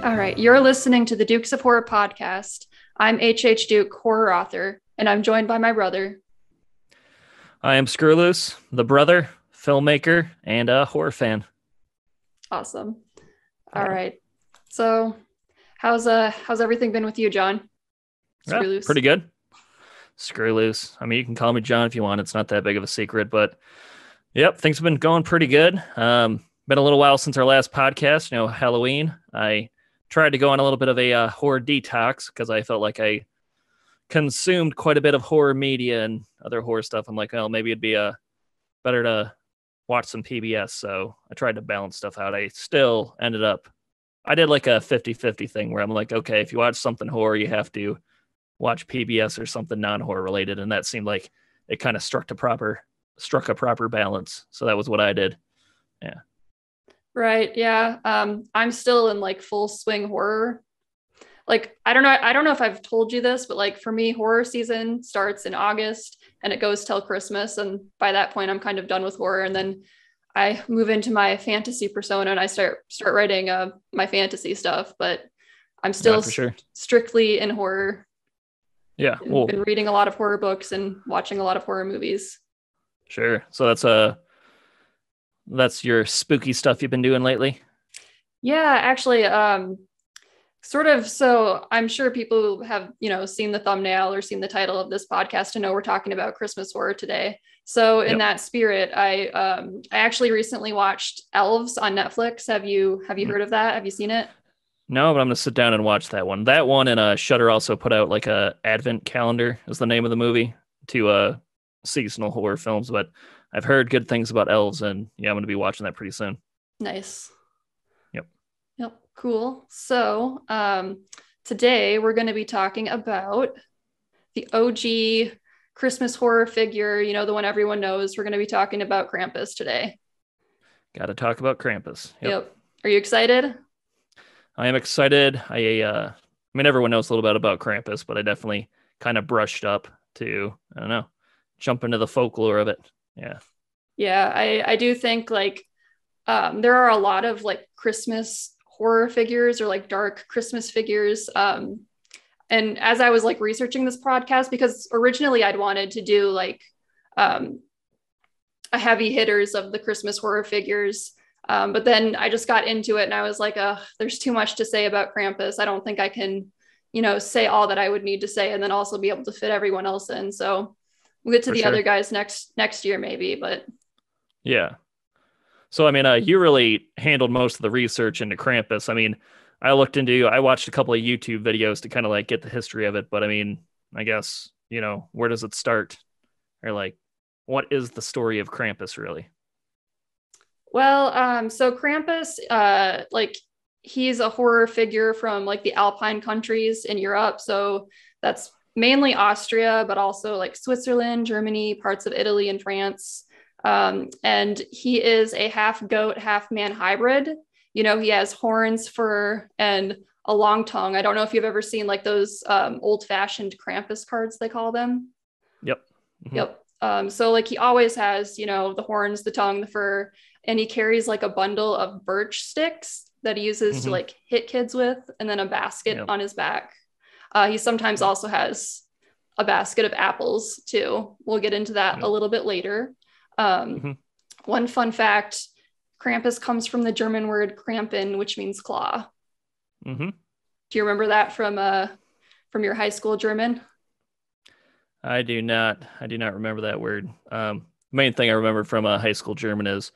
All right, you're listening to the Dukes of Horror podcast. I'm H.H. Duke, horror author, and I'm joined by my brother. I am Screwloose, the brother, filmmaker, and a horror fan. Awesome. All right. So, how's everything been with you, John? Screwloose. Pretty good. Screwloose. I mean, you can call me John if you want. It's not that big of a secret, but yep, things have been going pretty good. Been a little while since our last podcast. Halloween. I tried to go on a little bit of a horror detox because I felt like I consumed quite a bit of horror media and other horror stuff. I'm like, well, maybe it'd be better to watch some PBS. So I tried to balance stuff out. I did like a 50-50 thing where I'm like, okay, if you watch something horror, you have to watch PBS or something non-horror related. And that seemed like it kind of struck a proper balance. So that was what I did. Yeah. Right. Yeah. I'm still in like full swing horror. Like, I don't know if I've told you this, but like for me, horror season starts in August and it goes till Christmas. And by that point, I'm kind of done with horror. And then I move into my fantasy persona and I start writing my fantasy stuff, but I'm still strictly in horror. Yeah. I've been reading a lot of horror books and watching a lot of horror movies. Sure. So that's your spooky stuff you've been doing lately? Yeah, actually, sort of. So I'm sure people have, seen the thumbnail or seen the title of this podcast to know we're talking about Christmas horror today. So in that spirit, I actually recently watched Elves on Netflix. Have you heard of that? Have you seen it? No, but I'm going to sit down and watch that one. That one and Shudder also put out like a Advent calendar is the name of the movie to seasonal horror films, but I've heard good things about Elves, and yeah, I'm going to be watching that pretty soon. Nice. Yep. Cool. So today we're going to be talking about the OG Christmas horror figure, the one everyone knows. We're going to be talking about Krampus today. Got to talk about Krampus. Yep. Are you excited? I am excited. I mean, everyone knows a little bit about Krampus, but I definitely kind of brushed up to, I don't know, jump into the folklore of it. Yeah. Yeah, I do think like there are a lot of like Christmas horror figures or like dark Christmas figures. And as I was like researching this podcast, because originally I'd wanted to do like a heavy hitters of the Christmas horror figures. But then I just got into it and I was like, there's too much to say about Krampus. I don't think I can, say all that I would need to say and then also be able to fit everyone else in. So we'll get to the other guys next year, maybe, but. Yeah. So, I mean, you really handled most of the research into Krampus. I mean, I watched a couple of YouTube videos to kind of like get the history of it. But I mean, I guess, where does it start? Or like, what is the story of Krampus really? Well, so Krampus, like he's a horror figure from like the Alpine countries in Europe. So that's mainly Austria, but also like Switzerland, Germany, parts of Italy and France. And he is a half goat, half man hybrid. He has horns, fur, and a long tongue. I don't know if you've ever seen like those old fashioned Krampus cards, they call them. Yep. Mm-hmm. Yep. So like he always has, the horns, the tongue, the fur, and he carries like a bundle of birch sticks that he uses to like hit kids with, and then a basket on his back. He sometimes also has a basket of apples too. We'll get into that a little bit later. One fun fact, Krampus comes from the German word Krampen, which means claw. Do you remember that from your high school German? I do not remember that word. Main thing I remember from high school German is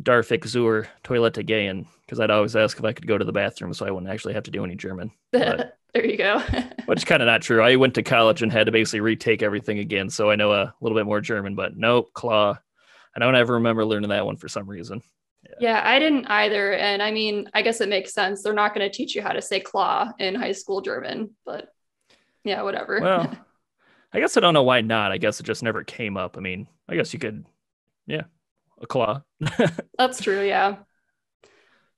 Darf ich zur Toilette gehen, because I'd always ask if I could go to the bathroom so I wouldn't actually have to do any German. But, there you go. Which is kind of not true. I went to college and had to basically retake everything again, so I know a little bit more German, but nope, claw. I don't ever remember learning that one for some reason. Yeah, I didn't either. And I mean, I guess it makes sense. They're not going to teach you how to say claw in high school German, but yeah, whatever. Well, I guess I don't know why not. I guess it just never came up. I mean, I guess you could, a claw. That's true, yeah.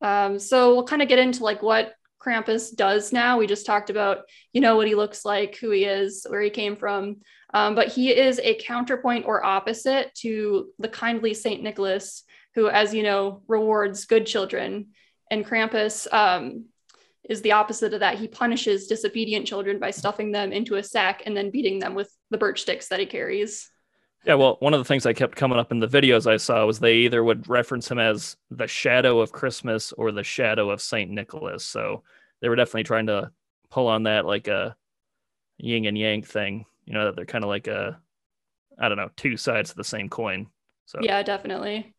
So we'll kind of get into like what Krampus does now. We just talked about, what he looks like, who he is, where he came from. But he is a counterpoint or opposite to the kindly Saint Nicholas, who, as you know, rewards good children. And Krampus is the opposite of that. He punishes disobedient children by stuffing them into a sack and then beating them with the birch sticks that he carries. Yeah, well, one of the things that kept coming up in the videos I saw was they either would reference him as the shadow of Christmas or the shadow of Saint Nicholas. So they were definitely trying to pull on that like a yin and yang thing, that they're kind of like two sides of the same coin. So yeah, definitely.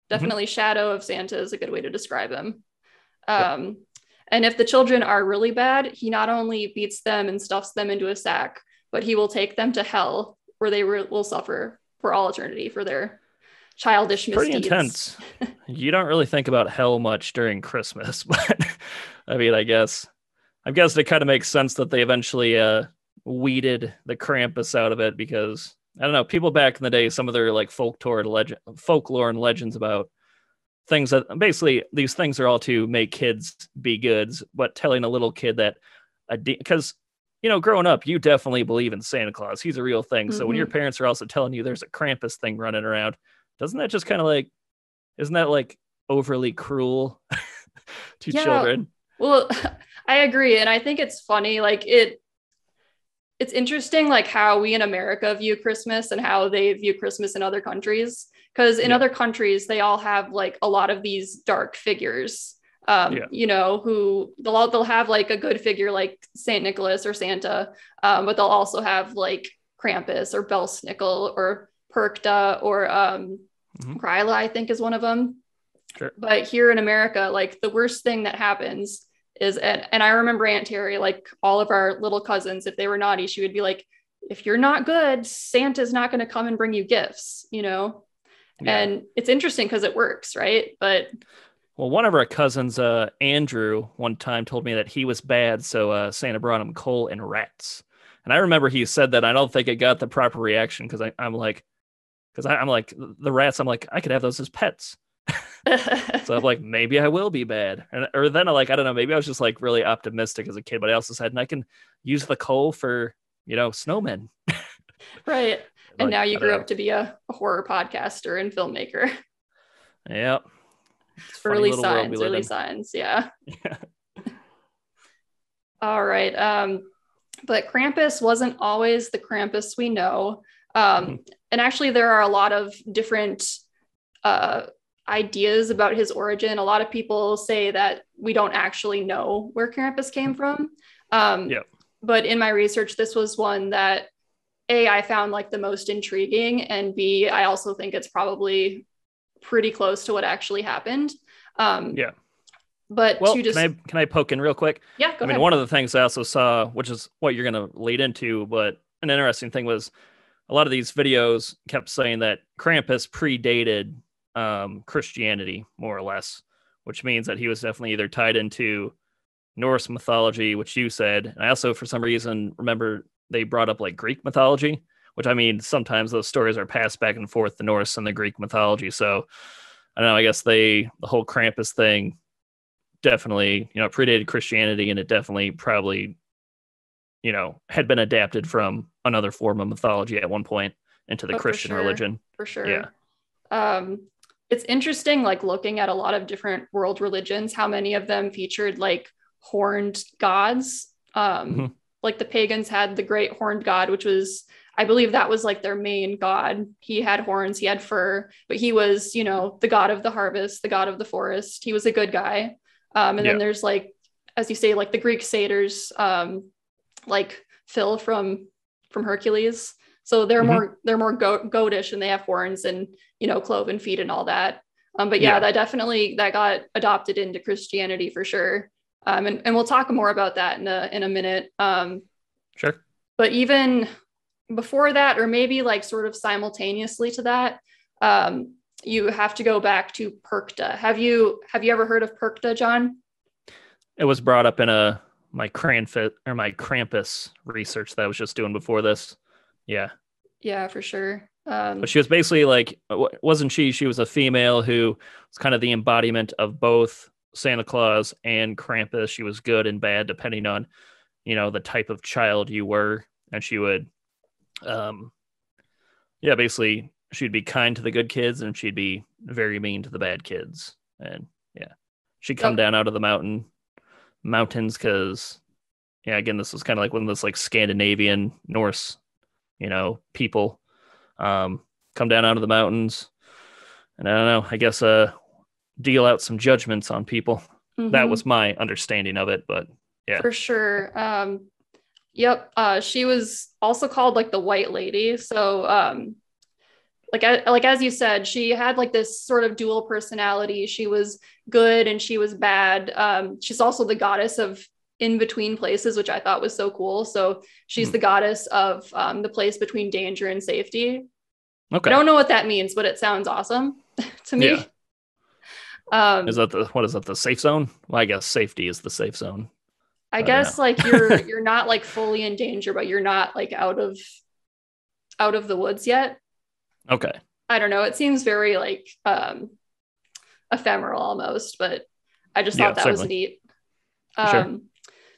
Definitely shadow of Santa is a good way to describe him. Yep. And if the children are really bad, he not only beats them and stuffs them into a sack, but he will take them to hell, where they will suffer for all eternity for their childish misdeeds. Pretty intense. You don't really think about hell much during Christmas, but I mean, I guess it kind of makes sense that they eventually weeded the Krampus out of it, because I don't know, people back in the day, some of their like folklore and legends about things that basically these things are all to make kids be goods, but telling a little kid that because growing up, you definitely believe in Santa Claus. He's a real thing. So when your parents are also telling you there's a Krampus thing running around, doesn't that just kind of like, isn't that like overly cruel to children? Well, I agree. And I think it's funny. Like it's interesting, like how we in America view Christmas and how they view Christmas in other countries. Because in other countries, they all have like a lot of these dark figures. Who they'll have like a good figure like Saint Nicholas or Santa, but they'll also have like Krampus or Belsnickel or Perkta or Gryla, I think is one of them. Sure. But here in America, like the worst thing that happens is, and I remember Aunt Terry, like all of our little cousins, if they were naughty, she would be like, if you're not good, Santa's not going to come and bring you gifts, Yeah. And it's interesting because it works, right? But well, one of our cousins, Andrew, one time told me that he was bad, so Santa brought him coal and rats. And I remember he said that. I don't think it got the proper reaction because I'm like, the rats, I'm like, I could have those as pets. So I'm like, maybe I will be bad. Or then I don't know, maybe I was just like really optimistic as a kid, but I also said, and I can use the coal for, snowmen. Right. And now you grew up to be a horror podcaster and filmmaker. Yep. Early signs. Yeah. All right. But Krampus wasn't always the Krampus we know. And actually there are a lot of different ideas about his origin. A lot of people say that we don't actually know where Krampus came from. But in my research, this was one that A, I found like the most intriguing, and B, I also think it's probably pretty close to what actually happened. But can I poke in real quick? Yeah, go ahead. I mean, one of the things I also saw, which is what you're going to lead into, but an interesting thing was a lot of these videos kept saying that Krampus predated Christianity, more or less, which means that he was definitely either tied into Norse mythology, which you said. And I also, for some reason, remember they brought up like Greek mythology, which I mean, sometimes those stories are passed back and forth, the Norse and the Greek mythology. So I don't know, I guess the whole Krampus thing definitely, predated Christianity, and it definitely probably, had been adapted from another form of mythology at one point into the Christian religion. For sure. Yeah. It's interesting, like looking at a lot of different world religions, how many of them featured like horned gods. Like the pagans had the great horned god, which was, I believe that was like their main god. He had horns, he had fur, but he was, the god of the harvest, the god of the forest. He was a good guy. Then there's like, as you say, like the Greek satyrs, like Phil from Hercules. So they're more goatish, and they have horns and, cloven feet and all that. But that got adopted into Christianity for sure. And we'll talk more about that in a minute. Sure. But even before that, or maybe like sort of simultaneously to that, you have to go back to Perkta. Have you ever heard of Perkta, John? It was brought up in my Krampus research that I was just doing before this. Yeah. Yeah, for sure. But she was basically like, wasn't she? She was a female who was kind of the embodiment of both Santa Claus and Krampus. She was good and bad depending on, the type of child you were. And she would, basically she'd be kind to the good kids and she'd be very mean to the bad kids. And she'd come down out of the mountains because, again, this was kind of like one of those like Scandinavian Norse, people come down out of the mountains. And I don't know, I guess deal out some judgments on people. Mm-hmm. That was my understanding of it, but yeah. For sure. She was also called like the White Lady. So like as you said, she had like this sort of dual personality. She was good and she was bad. She's also the goddess of in between places, which I thought was so cool. So she's the goddess of the place between danger and safety. Okay. I don't know what that means, but it sounds awesome to me. Yeah. Is that the safe zone? Well, I guess safety is the safe zone. I guess like you're not like fully in danger, but you're not like out of the woods yet. Okay. I don't know. It seems very like ephemeral almost, but I just thought that was neat. Sure.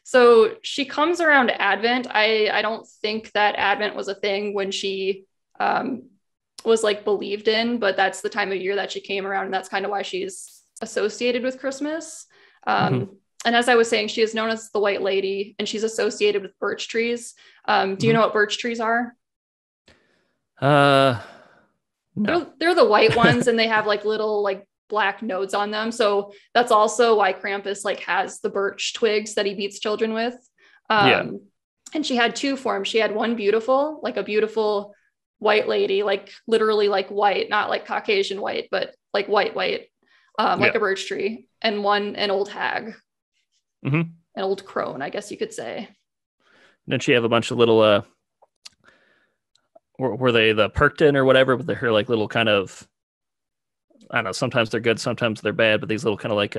So she comes around Advent. I don't think that Advent was a thing when she was like believed in, but that's the time of year that she came around, and that's kind of why she's associated with Christmas. And as I was saying, she is known as the White Lady, and she's associated with birch trees. Do you know what birch trees are? No. They're the white ones, and they have like little like black nodes on them. So that's also why Krampus like has the birch twigs that he beats children with. And she had two forms. She had one beautiful, like a beautiful white lady, like literally like white, not like Caucasian white, but like white, like a birch tree, and an old hag. An old crone, I guess you could say. Didn't she have a bunch of little were they the Perkton or whatever, but they're like little kind of, I don't know, sometimes they're good, sometimes they're bad, but these little kind of like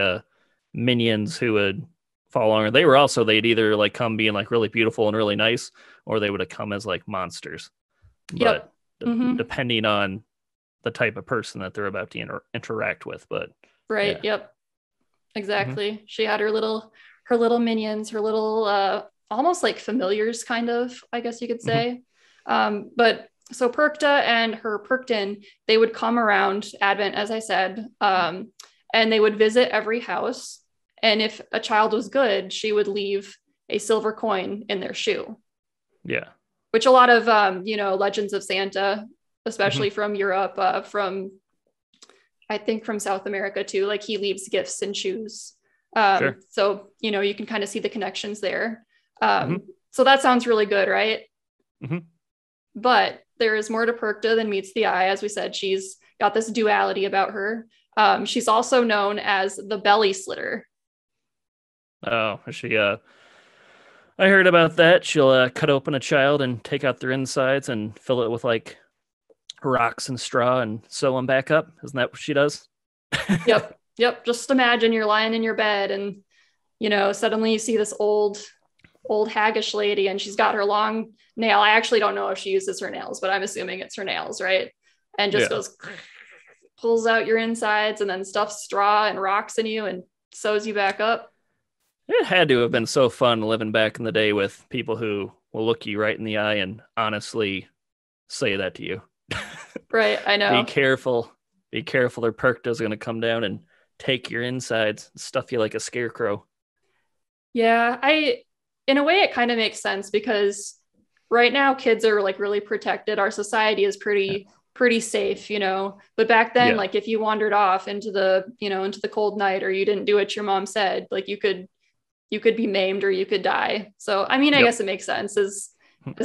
minions who would follow along. They'd either like come being like really beautiful and really nice, or they would have come as like monsters. But depending on the type of person that they're about to interact with. But exactly. She had her little minions, her little almost like familiars, kind of, I guess you could say. But so Perkta and her Perkton, they would come around Advent, as I said, and they would visit every house. And if a child was good, she would leave a silver coin in their shoe. Yeah. Which a lot of, legends of Santa, especially from Europe, I think from South America too, like he leaves gifts in shoes. Sure. So, you can kind of see the connections there. So that sounds really good, right? But there is more to Perkta than meets the eye. As we said, she's got this duality about her. She's also known as the Belly Slitter. Oh, she, I heard about that. She'll cut open a child and take out their insides and fill it with like rocks and straw and sew them back up. Isn't that what she does? Yep. Just imagine you're lying in your bed and, suddenly you see this old haggish lady, and she's got her long nail. I actually don't know if she uses her nails, but I'm assuming it's her nails, right? And just goes, pulls out your insides and then stuffs straw and rocks in you and sews you back up. It had to have been so fun living back in the day with people who will look you right in the eye and honestly say that to you. Right, I know. Be careful. Their Perkta's going to come down and take your insides and stuff you like a scarecrow. Yeah, in a way it kind of makes sense, because right now kids are like really protected. Our society is pretty safe, but back then, like if you wandered off into the cold night, or you didn't do what your mom said, like you could be maimed or you could die. So, I mean, I guess it makes sense, as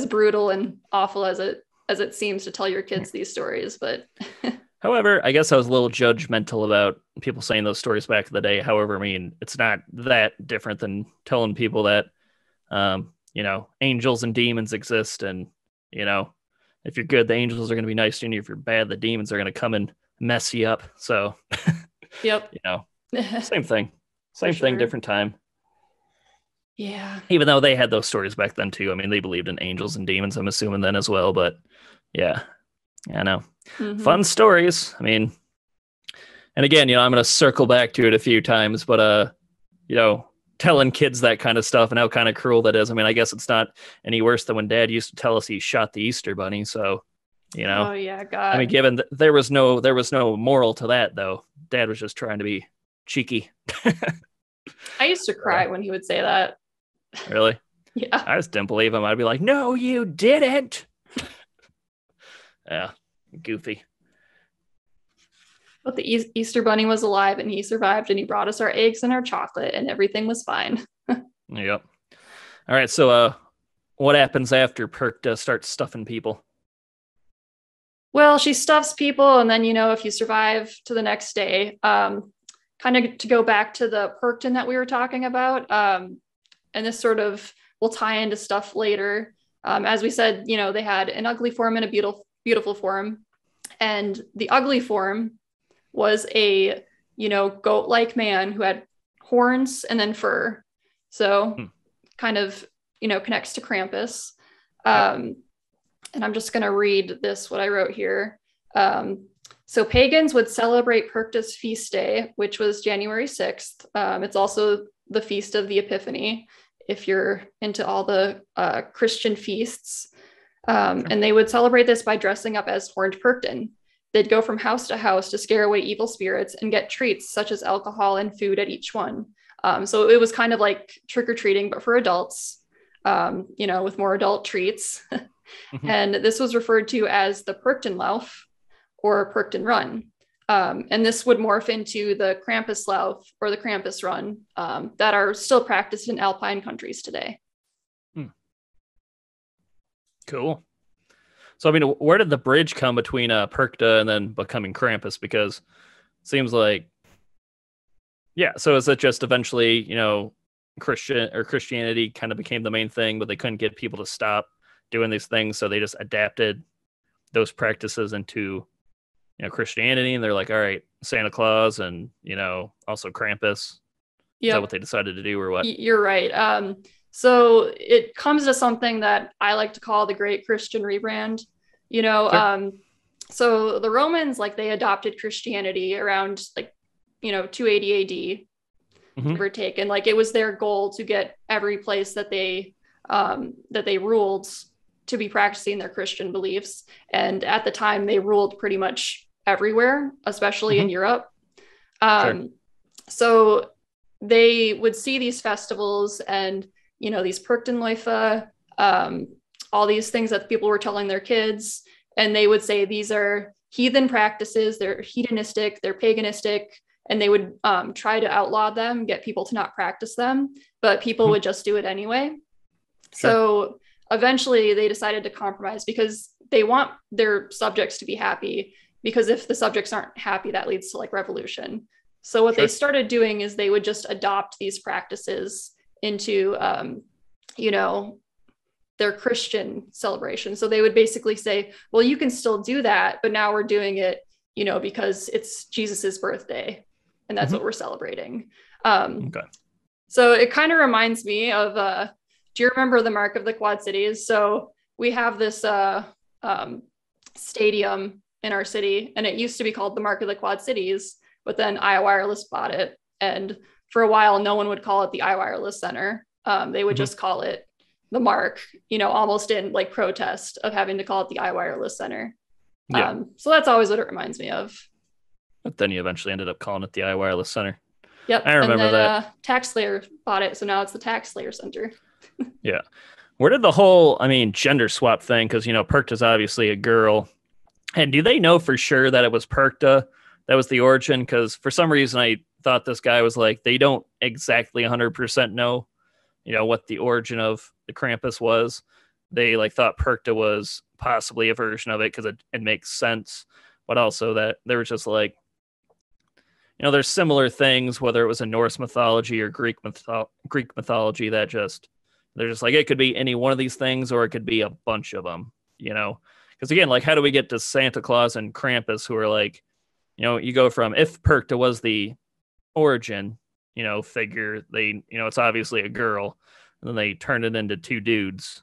brutal and awful as it seems to tell your kids these stories, but however, I guess I was a little judgmental about people saying those stories back in the day. However, I mean, it's not that different than telling people that, angels and demons exist. And, if you're good, the angels are going to be nice to you. If you're bad, the demons are going to come and mess you up. So, same thing, different time. Yeah. Even though they had those stories back then too. I mean, they believed in angels and demons, I'm assuming then as well, but yeah, I know. Fun stories. I mean, And again, I'm going to circle back to it a few times, but, telling kids that kind of stuff and how kind of cruel that is. I mean, I guess it's not any worse than when Dad used to tell us he shot the Easter Bunny. So, Oh yeah, God. I mean, given that there was no moral to that, though. Dad was just trying to be cheeky. I used to cry when he would say that. Really? Yeah. I just didn't believe him. I'd be like, no, you didn't. Yeah, goofy. But the Easter Bunny was alive and he survived and he brought us our eggs and our chocolate and everything was fine. Yep. All right. So what happens after Perkta starts stuffing people? Well, she stuffs people. And then, if you survive to the next day, kind of to go back to the Perkton that we were talking about. And this sort of will tie into stuff later. As we said, they had an ugly form and a beautiful form. And the ugly form was a, goat-like man who had horns and then fur. So kind of, connects to Krampus. And I'm just going to read what I wrote here. So pagans would celebrate Perkta's feast day, which was January 6th. It's also the Feast of the Epiphany, if you're into all the Christian feasts. And they would celebrate this by dressing up as horned Perkton. They'd go from house to house to scare away evil spirits and get treats such as alcohol and food at each one. So it was kind of like trick-or-treating, but for adults, with more adult treats. And this was referred to as the Perktenlauf or Perkton Run. And this would morph into the Krampuslauf or the Krampus Run that are still practiced in Alpine countries today. Cool. So, I mean, where did the bridge come between Perkta and then becoming Krampus? Because it seems like, so is it just eventually, Christianity kind of became the main thing, but they couldn't get people to stop doing these things, so they just adapted those practices into, Christianity, and they're like, all right, Santa Claus and, also Krampus. Yep. Is that what they decided to do, or what? You're right. So it comes to something that I like to call the Great Christian Rebrand. Sure. So the Romans, they adopted Christianity around 280 AD, give or take, and it was their goal to get every place that they ruled to be practicing their Christian beliefs. And at the time, they ruled pretty much everywhere, especially in Europe. Sure. So they would see these festivals and these Perktenläufe, all these things that people were telling their kids, and they would say these are heathen practices, they're hedonistic, they're paganistic, and they would try to outlaw them, get people to not practice them, but people would just do it anyway. Sure. So eventually they decided to compromise because they want their subjects to be happy, because if the subjects aren't happy, that leads to revolution. So what they started doing is they would just adopt these practices into, their Christian celebration. So they would basically say, well, you can still do that, but now we're doing it, because it's Jesus's birthday and that's what we're celebrating. Okay. So it kind of reminds me of, do you remember the Mark of the Quad Cities? So we have this stadium in our city, and it used to be called the Mark of the Quad Cities, but then iWireless bought it. And for a while, no one would call it the iWireless Center. They would just call it the Mark, almost in protest of having to call it the iWireless Center. Yeah. So that's always what it reminds me of. But then you eventually ended up calling it the iWireless Center. Yep. I remember that. TaxSlayer bought it, so now it's the TaxSlayer Center. Yeah. Where did the whole, gender swap thing, because, Perkta's obviously a girl. And do they know for sure that it was Perkta that was the origin? Because for some reason I thought this guy was they don't exactly 100% know, what the origin of the Krampus was. They thought Perkta was possibly a version of it because it makes sense. But also that there was just there's similar things, whether it was in Norse mythology or Greek mythology, that they're just it could be any one of these things, or it could be a bunch of them, because again, how do we get to Santa Claus and Krampus, who are you go from, if Perkta was the origin, figure, they, it's obviously a girl, and then they turn it into two dudes.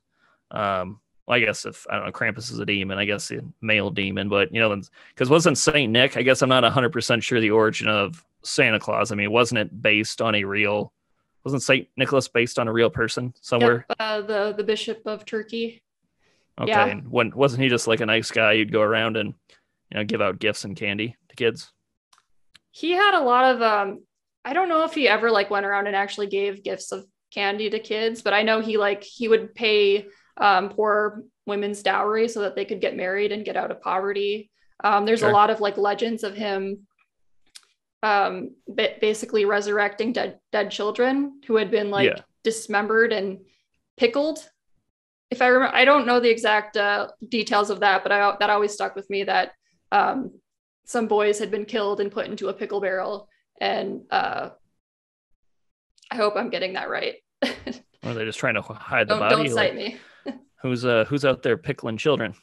I guess if, I don't know, Krampus is a demon, I guess a male demon, but, because wasn't Saint Nick, I guess I'm not 100% sure the origin of Santa Claus. I mean, wasn't it based on wasn't Saint Nicholas based on a real person somewhere? Yep, the Bishop of Turkey. Okay, Yeah. and wasn't he just like a nice guy? You'd go around and, give out gifts and candy to kids. He had a lot of, I don't know if he ever like went around and actually gave gifts of candy to kids, but I know he would pay poor women's dowry so that they could get married and get out of poverty. There's a lot of like legends of him basically resurrecting dead children who had been like dismembered and pickled. If I remember, I don't know the exact details of that, but that always stuck with me, that some boys had been killed and put into a pickle barrel. And I hope I'm getting that right. Or are they just trying to hide the body? Don't cite me. Who's out there pickling children?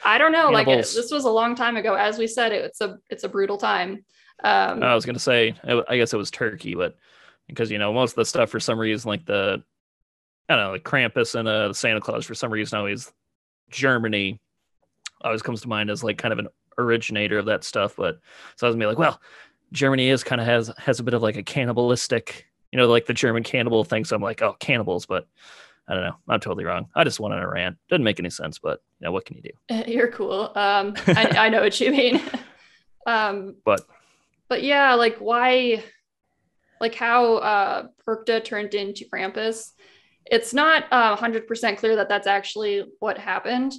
I don't know. This was a long time ago. As we said, it's a brutal time. I was gonna say, I guess it was Turkey, but because most of the stuff for some reason, like like Krampus and the Santa Claus, for some reason always Germany always comes to mind as like kind of an originator of that stuff. But so I was gonna be like, well, Germany is kind of has a bit of like a cannibalistic, like the German cannibal thing. So I'm like, oh, cannibals, but I don't know. I'm totally wrong. I just went on a rant. Didn't make any sense, but what can you do? You're cool. I know what you mean. But yeah, like why, like how Perkta turned into Krampus. It's not 100% clear that that's actually what happened.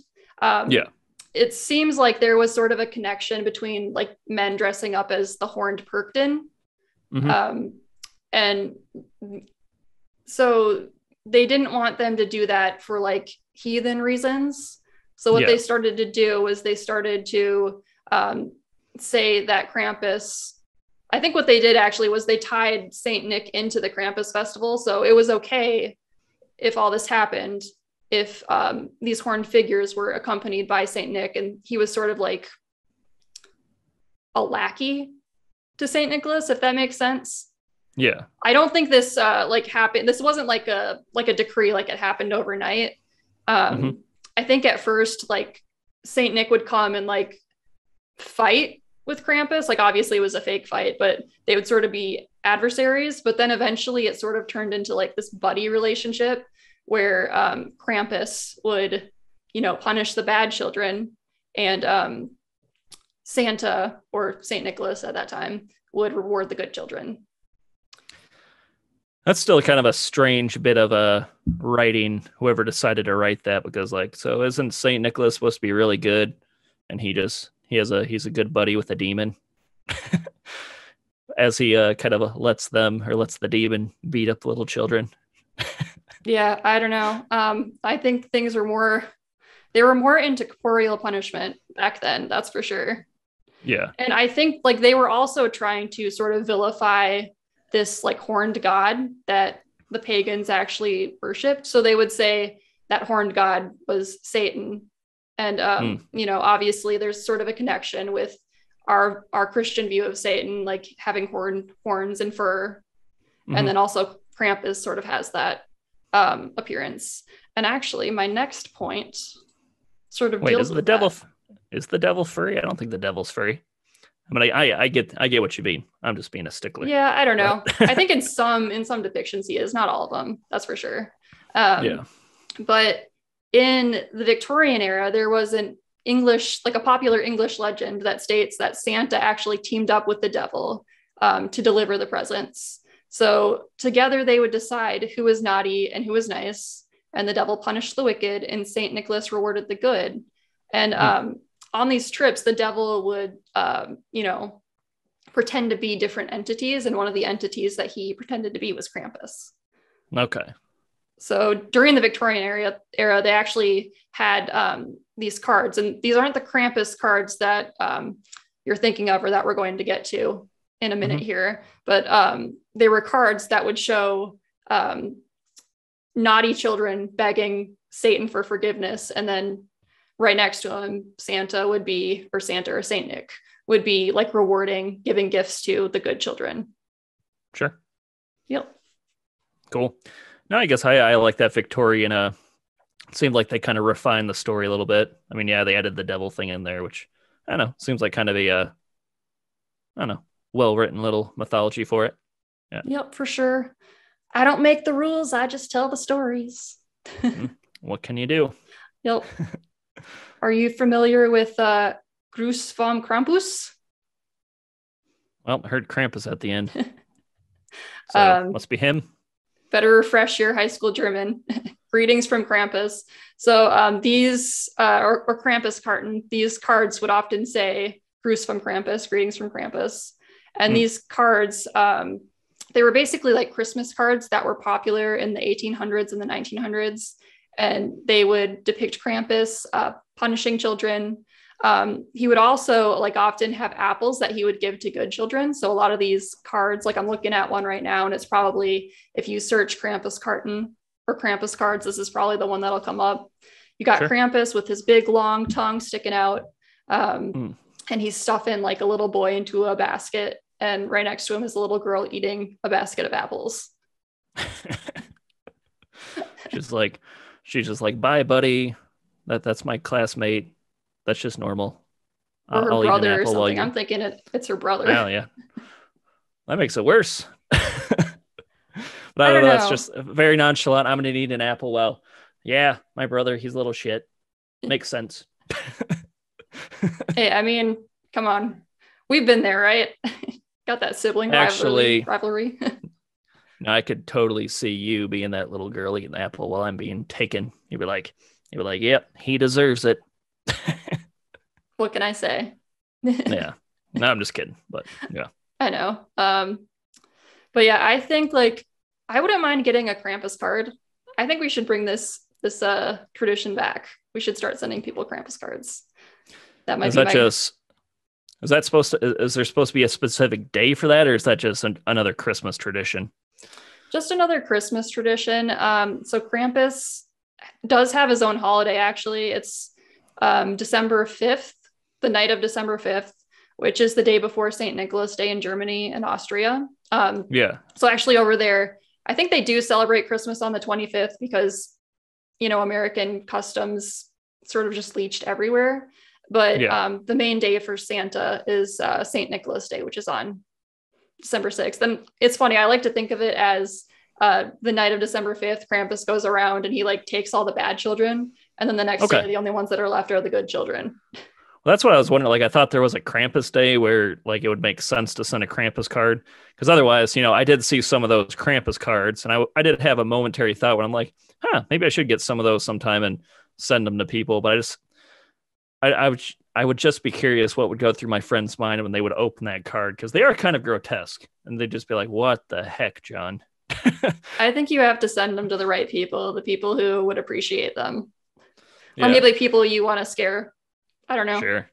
It seems like there was sort of a connection between like men dressing up as the horned Perkton. Mm-hmm. And so they didn't want them to do that for like heathen reasons. So what they started to do was they started to say that Krampus, I think what they did actually was they tied Saint Nick into the Krampus festival. So it was okay if all this happened, if these horned figures were accompanied by Saint Nick, and he was sort of like a lackey to Saint Nicholas, if that makes sense. Yeah. I don't think this happened. This wasn't like a decree, like it happened overnight. I think at first, like Saint Nick would come and like fight with Krampus. Like obviously it was a fake fight, but they would sort of be adversaries. But then eventually it sort of turned into like this buddy relationship where Krampus would, punish the bad children, and Santa, or Saint Nicholas at that time, would reward the good children. That's still kind of a strange bit of a writing, whoever decided to write that, because so isn't Saint Nicholas supposed to be really good, and he's a good buddy with a demon, as he kind of lets the demon beat up little children. Yeah, I don't know. I think they were more into corporeal punishment back then, that's for sure. Yeah. And I think like they were also trying to sort of vilify this like horned god that the pagans actually worshipped. So they would say that horned god was Satan. And, obviously there's sort of a connection with our Christian view of Satan, like having horns and fur. Mm-hmm. And then also Krampus sort of has that appearance. And actually my next point sort of deals with is the devil furry? I don't think the devil's furry. I mean, I get what you mean. I'm just being a stickler. Yeah, I don't know. I think in some depictions he is, not all of them. That's for sure. But in the Victorian era, there was a popular English legend that states that Santa actually teamed up with the devil to deliver the presents. So together they would decide who was naughty and who was nice, and the devil punished the wicked and Saint Nicholas rewarded the good. And on these trips, the devil would, pretend to be different entities. And one of the entities that he pretended to be was Krampus. Okay. So during the Victorian era, they actually had these cards. And these aren't the Krampus cards that you're thinking of or that we're going to get to in a minute here. But they were cards that would show naughty children begging Satan for forgiveness. And then right next to him, Santa or Saint Nick would be like rewarding, giving gifts to the good children. Sure. Yep. Cool. No, I guess I like that Victorian It seemed like they kind of refined the story a little bit. I mean, yeah, they added the devil thing in there, which I don't know, seems like kind of a I don't know, well written little mythology for it. Yeah. Yep, for sure. I don't make the rules. I just tell the stories. What can you do? Yep. Are you familiar with Gruß vom Krampus? Well, I heard Krampus at the end. So must be him. Better refresh your high school German. Greetings from Krampus. So these, or Krampus carton, these cards would often say Gruß vom Krampus, greetings from Krampus. And these cards, they were basically like Christmas cards that were popular in the 1800s and the 1900s. And they would depict Krampus punishing children. He would also like often have apples that he would give to good children. So a lot of these cards, like I'm looking at one right now, and it's probably, if you search Krampus carton or Krampus cards, this is probably the one that'll come up. You got Krampus with his big long tongue sticking out. And he's stuffing like a little boy into a basket. And right next to him is a little girl eating a basket of apples. She's just like, bye, buddy. That's my classmate. That's just normal. Or her brother or something. I'm thinking it's her brother. Oh, yeah. That makes it worse. But I don't know. That's just very nonchalant. I'm going to eat an apple. Well, yeah, my brother, he's a little shit. Makes sense. Hey, I mean, come on. We've been there, right? Got that sibling rivalry. No, I could totally see you being that little girl eating the apple while I'm being taken. You'd be like, yep, he deserves it. What can I say? Yeah. No, I'm just kidding. But yeah. I know. But yeah, I think like I wouldn't mind getting a Krampus card. I think we should bring this tradition back. We should start sending people Krampus cards. That might is there supposed to be a specific day for that, or is that just another Christmas tradition? Just another Christmas tradition. So Krampus does have his own holiday, actually. It's December 5th, the night of December 5th, which is the day before St. Nicholas Day in Germany and Austria. So actually over there, I think they do celebrate Christmas on the 25th because, American customs sort of just leached everywhere. But the main day for Santa is St. Nicholas Day, which is on December 6th. And it's funny, I like to think of it as the night of December 5th, Krampus goes around and he like takes all the bad children. And then the next day, the only ones that are left are the good children. Well, that's what I was wondering. Like, I thought there was a Krampus Day where like it would make sense to send a Krampus card. Because otherwise, I did see some of those Krampus cards and I did have a momentary thought when I'm like, maybe I should get some of those sometime and send them to people. But I would just be curious what would go through my friend's mind when they would open that card, because they are kind of grotesque and they'd just be like, what the heck, John? I think you have to send them to the right people, the people who would appreciate them. Or maybe people you want to scare. I don't know. Sure.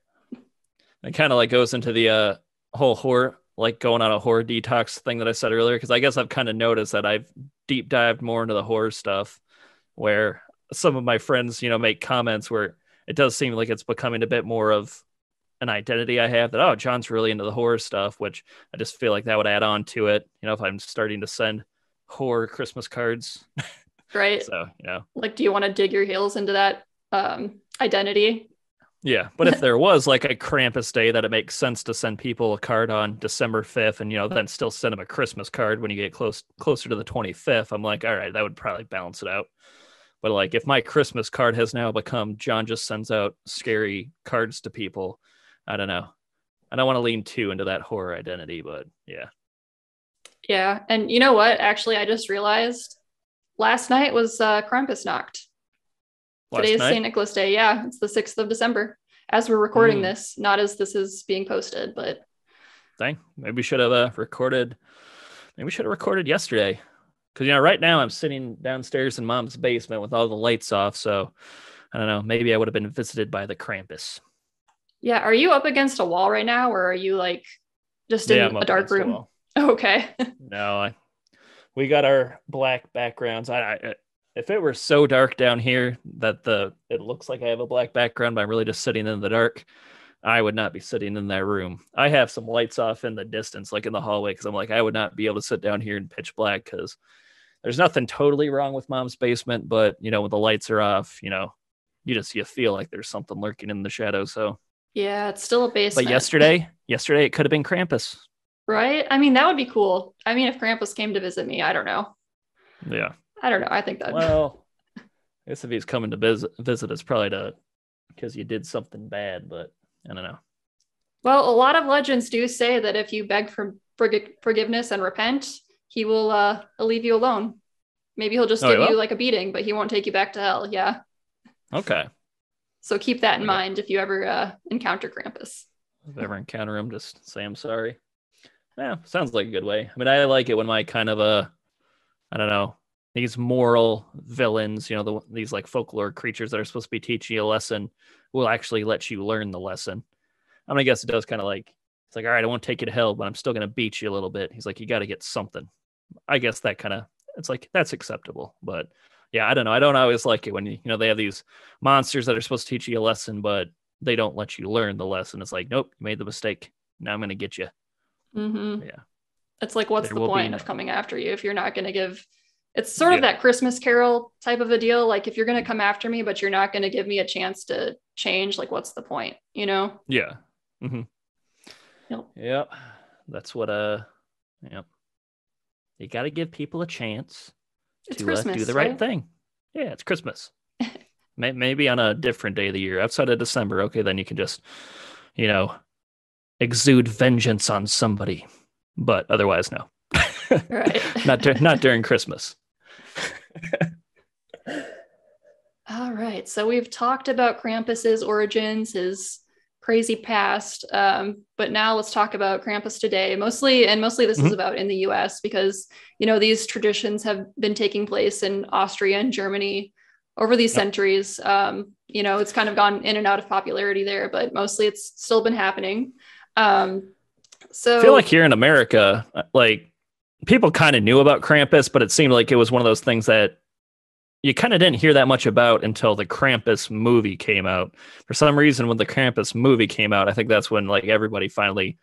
It kind of like goes into the whole horror, like going on a horror detox thing that I said earlier, because I guess I've kind of noticed that I've deep dived more into the horror stuff, where some of my friends, make comments where it does seem like it's becoming a bit more of an identity I have, that, John's really into the horror stuff, which I just feel like that would add on to it. If I'm starting to send horror Christmas cards. Right. So, like, do you want to dig your heels into that identity? Yeah. But if there was like a Krampus Day that it makes sense to send people a card on December 5th and, then still send them a Christmas card when you get closer to the 25th, I'm like, all right, that would probably balance it out. But like, if my Christmas card has now become John just sends out scary cards to people, I don't know. I don't want to lean too into that horror identity, but yeah. Yeah. And you know what? Actually, I just realized last night was Krampusnacht. Today is St. Nicholas Day. Yeah, it's the 6th of December as we're recording this, not as this is being posted, but. Dang, maybe we should have recorded. Maybe we should have recorded yesterday. Because, right now I'm sitting downstairs in Mom's basement with all the lights off. So I don't know. Maybe I would have been visited by the Krampus. Yeah. Are you up against a wall right now? Or are you like just in a dark room? Okay. No, we got our black backgrounds. If it were so dark down here that it looks like I have a black background, but I'm really just sitting in the dark, I would not be sitting in that room. I have some lights off in the distance, like in the hallway, because I'm like, I would not be able to sit down here in pitch black, because there's nothing totally wrong with Mom's basement, but when the lights are off, you feel like there's something lurking in the shadows. So yeah, it's still a basement. But yesterday it could have been Krampus. Right? I mean, that would be cool. I mean, if Krampus came to visit me, I don't know. Yeah. I don't know. I think that. Well, I guess if he's coming to visit us, probably because you did something bad, but I don't know. Well, a lot of legends do say that if you beg for forgiveness and repent, he will leave you alone. Maybe he'll just give you like a beating, but he won't take you back to hell. Yeah. Okay. So keep that in mind if you ever encounter Krampus. If I ever encounter him, just say I'm sorry. Yeah, sounds like a good way. I mean, I like it when my kind of I don't know, these moral villains, these like folklore creatures that are supposed to be teaching you a lesson will actually let you learn the lesson. I mean, I guess it does kind of like, it's like, all right, I won't take you to hell, but I'm still going to beat you a little bit. He's like, you got to get something. I guess that kind of, it's like, that's acceptable. But yeah, I don't know. I don't always like it when, they have these monsters that are supposed to teach you a lesson, but they don't let you learn the lesson. It's like, nope, you made the mistake. Now I'm going to get you. Mm-hmm. Yeah. It's like, what's the point of coming after you if you're not going to give? It's sort of that Christmas Carol type of a deal. Like, if you're going to come after me, but you're not going to give me a chance to change, like, what's the point? Yeah. Mm-hmm. Yep. Yep. That's what, yep. You got to give people a chance to Christmas, do the right thing. Yeah, it's Christmas. Maybe on a different day of the year, outside of December. Okay, then you can just, exude vengeance on somebody. But otherwise, no. Right. not during Christmas. All right. So we've talked about Krampus's origins, his crazy past. But now let's talk about Krampus today. Mostly this is about in the US because, these traditions have been taking place in Austria and Germany over these centuries. It's kind of gone in and out of popularity there, but mostly it's still been happening. So I feel like here in America, like people kind of knew about Krampus, but it seemed like it was one of those things that you kind of didn't hear that much about until the Krampus movie came out. For some reason, when the Krampus movie came out, I think that's when like everybody finally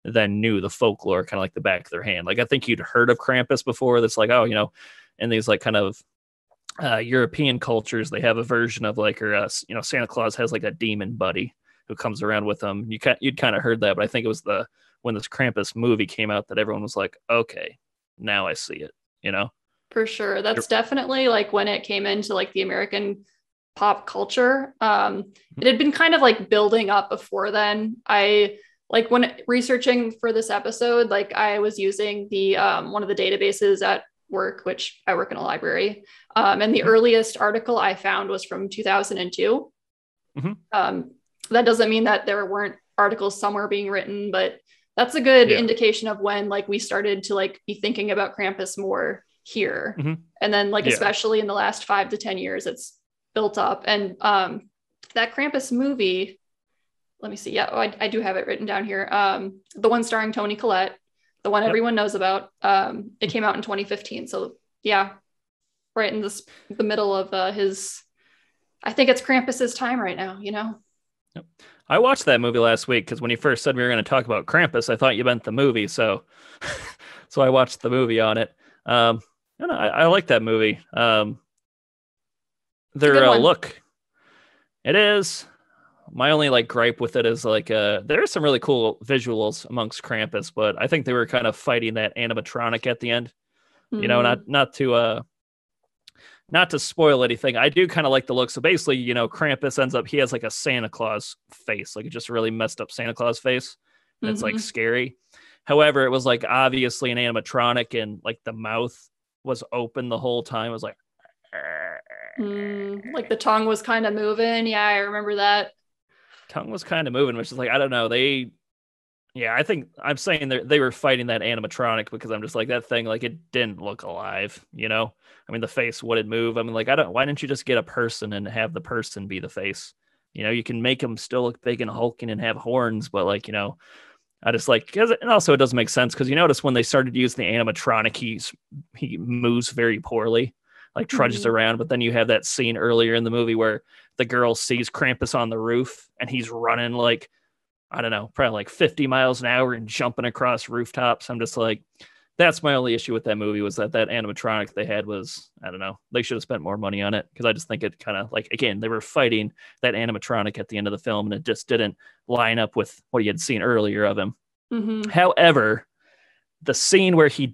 then knew the folklore kind of like the back of their hand. Like I think you'd heard of Krampus before. That's like, in these like kind of European cultures, they have a version of like, or Santa Claus has like a demon buddy who comes around with them. You'd kind of heard that, but I think it was when this Krampus movie came out that everyone was like, okay, now I see it, For sure. That's definitely like when it came into like the American pop culture. It had been kind of like building up before then. I like when researching for this episode, like I was using the one of the databases at work, which I work in a library. And the earliest article I found was from 2002. That doesn't mean that there weren't articles somewhere being written, but that's a good indication of when like we started to like be thinking about Krampus more here. And then like especially in the last 5 to 10 years it's built up. And that Krampus movie, let me see, I do have it written down here, the one starring Toni Collette, the one everyone knows about, it came out in 2015. So right in the middle of his, I think it's Krampus's time right now. Yep. I watched that movie last week because when you first said we were going to talk about Krampus, I thought you meant the movie. So I watched the movie on it. I like that movie. Look, it is. My only like gripe with it is like there are some really cool visuals amongst Krampus, but I think they were kind of fighting that animatronic at the end. Not to spoil anything. I do kind of like the look. So basically, Krampus ends up, he has like a Santa Claus face, like just a really messed up Santa Claus face. And it's like scary. However, it was like obviously an animatronic and like the mouth was open the whole time. It was like, like the tongue was kind of moving. Yeah, I remember that. Tongue was kind of moving, which is like, I don't know. I think I'm saying they were fighting that animatronic because I'm just like that thing, like it didn't look alive, I mean, the face wouldn't move. I mean, like, why didn't you just get a person and have the person be the face? You can make them still look big and hulking and have horns, but like, I just like, and also it doesn't make sense because you notice when they started using the animatronic, he moves very poorly, like trudges around. But then you have that scene earlier in the movie where the girl sees Krampus on the roof and he's running like, I don't know, probably like 50 miles an hour and jumping across rooftops. I'm just like, That's my only issue with that movie, was that animatronic they had was, I don't know, they should have spent more money on it, because I just think it kind of, like, again, they were fighting that animatronic at the end of the film, and it just didn't line up with what you had seen earlier of him. Mm-hmm. However, the scene where he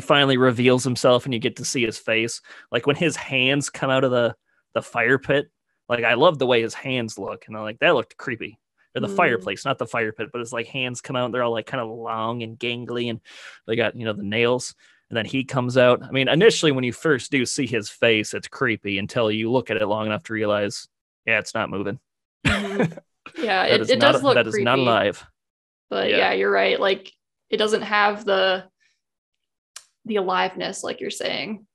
finally reveals himself and you get to see his face, like when his hands come out of the fire pit, like I love the way his hands look, and I'm like, that looked creepy. Or the fireplace, not the fire pit, but it's like hands come out and they're all like kind of long and gangly, and they got, the nails, and then he comes out. I mean, initially when you first do see his face, it's creepy until you look at it long enough to realize, yeah, it's not moving. Mm-hmm. Yeah, it does look creepy. That is not alive. But yeah, you're right. Like, it doesn't have the aliveness, like you're saying.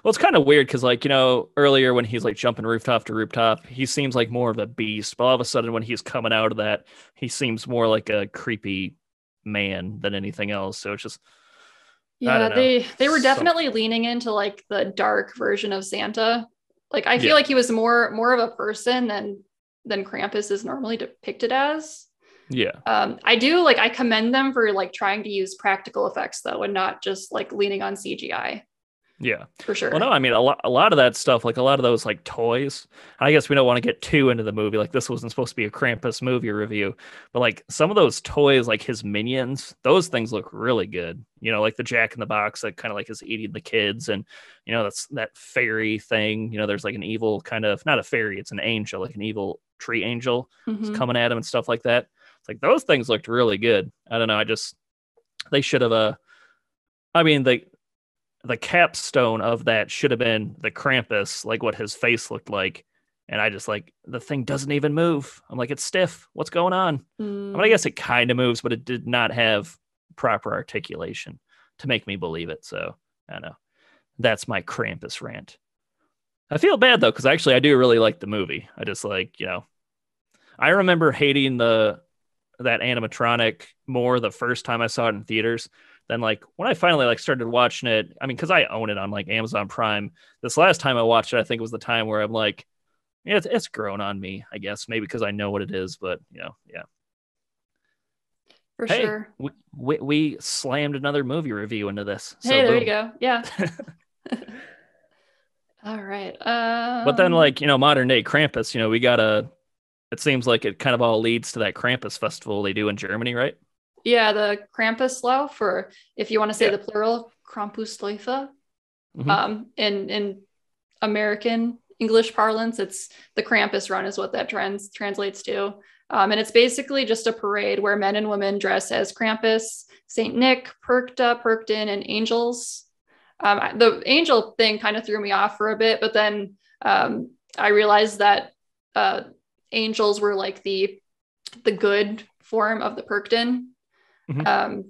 Well, it's kind of weird because, like, earlier when he's like jumping rooftop to rooftop, he seems like more of a beast. But all of a sudden, when he's coming out of that, he seems more like a creepy man than anything else. So it's just, yeah, they were definitely leaning into like the dark version of Santa. Like, I feel like he was more of a person than Krampus is normally depicted as. Yeah. I commend them for like trying to use practical effects though, and not just like leaning on CGI. Yeah, for sure. Well, no, I mean, a lot of that stuff, like a lot of those like toys, I guess we don't want to get too into the movie. Like, this wasn't supposed to be a Krampus movie review, but like some of those toys, like his minions, those things look really good. Like the Jack in the Box that kind of like is eating the kids, and that's that fairy thing. There's like an evil kind of, not a fairy, it's an angel, like an evil tree angel coming at him and stuff like that. It's like those things looked really good. I don't know. They should have the capstone of that should have been the Krampus, like what his face looked like. And I just like, the thing doesn't even move. I'm like, it's stiff. What's going on? I mean, I guess it kind of moves, but it did not have proper articulation to make me believe it. So I don't know. That's my Krampus rant. I feel bad though, because actually I do really like the movie. I just like, I remember hating that animatronic more the first time I saw it in theaters. Then like when I finally like started watching it, I mean, because I own it on like Amazon Prime. This last time I watched it, I think it was the time where I'm like, yeah, it's grown on me, I guess, maybe because I know what it is, but yeah. For sure. We slammed another movie review into this. So hey, there you go. Yeah. All right. But then like, modern day Krampus, we got it seems like it kind of all leads to that Krampus festival they do in Germany, right? Yeah, the Krampuslauf, or if you want to say the plural, Krampusläufe. In American English parlance, it's the Krampus Run is what that translates to. And it's basically just a parade where men and women dress as Krampus, Saint Nick, Perkta, in, and angels. The angel thing kind of threw me off for a bit, but then I realized that angels were like the good form of the Perkten. And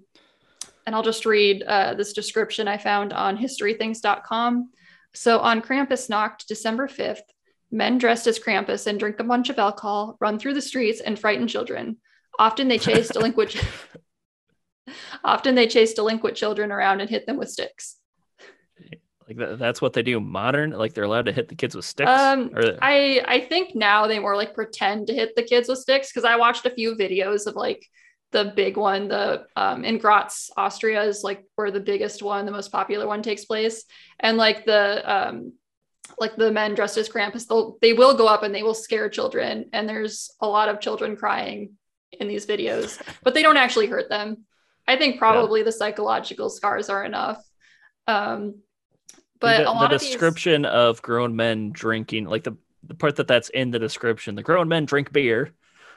I'll just read this description I found on historythings.com. So on Krampusnacht, December 5th, men dressed as Krampus and drink a bunch of alcohol, run through the streets, and frighten children. Often they chase delinquent children around and hit them with sticks. Like that's what they do modern? Like they're allowed to hit the kids with sticks? I think now they more like pretend to hit the kids with sticks, because I watched a few videos of like the big one, in Graz, Austria is like where the biggest one, the most popular one takes place. And like the men dressed as Krampus, they will go up and they will scare children. And there's a lot of children crying in these videos, but they don't actually hurt them. I think probably the psychological scars are enough. But the description of grown men drinking, like the part that's in the description, the grown men drink beer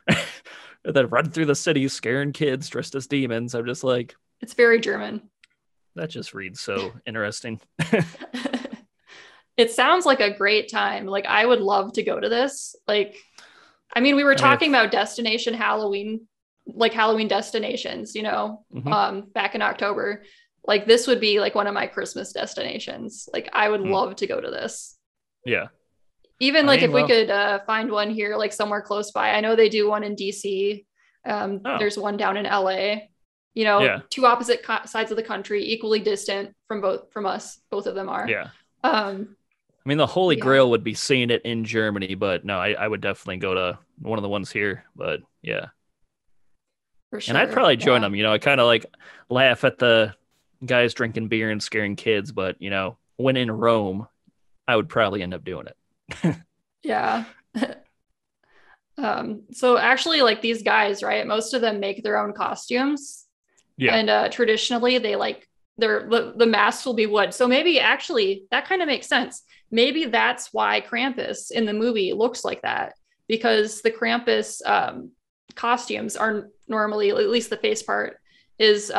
and then run through the city scaring kids dressed as demons. I'm just like, it's very German. That just reads so interesting. It sounds like a great time. Like, I would love to go to this. Like, I mean, we were talking about destination Halloween, like Halloween destinations, back in October. Like, this would be like one of my Christmas destinations. Like, I would love to go to this. Yeah. Even if we could find one here, like somewhere close by. I know they do one in DC. There's one down in LA. Two opposite sides of the country, equally distant from us. Both of them are. Yeah. I mean, the Holy Grail would be seeing it in Germany, but no, I would definitely go to one of the ones here. But yeah. For sure. And I'd probably join them. I kind of like laugh at the guys drinking beer and scaring kids, but when in Rome, I would probably end up doing it. Yeah. So actually, like these guys, right? Most of them make their own costumes. Yeah. And traditionally, they like the masks will be wood. So maybe actually that kind of makes sense. Maybe that's why Krampus in the movie looks like that, because the Krampus costumes are normally, at least the face part, is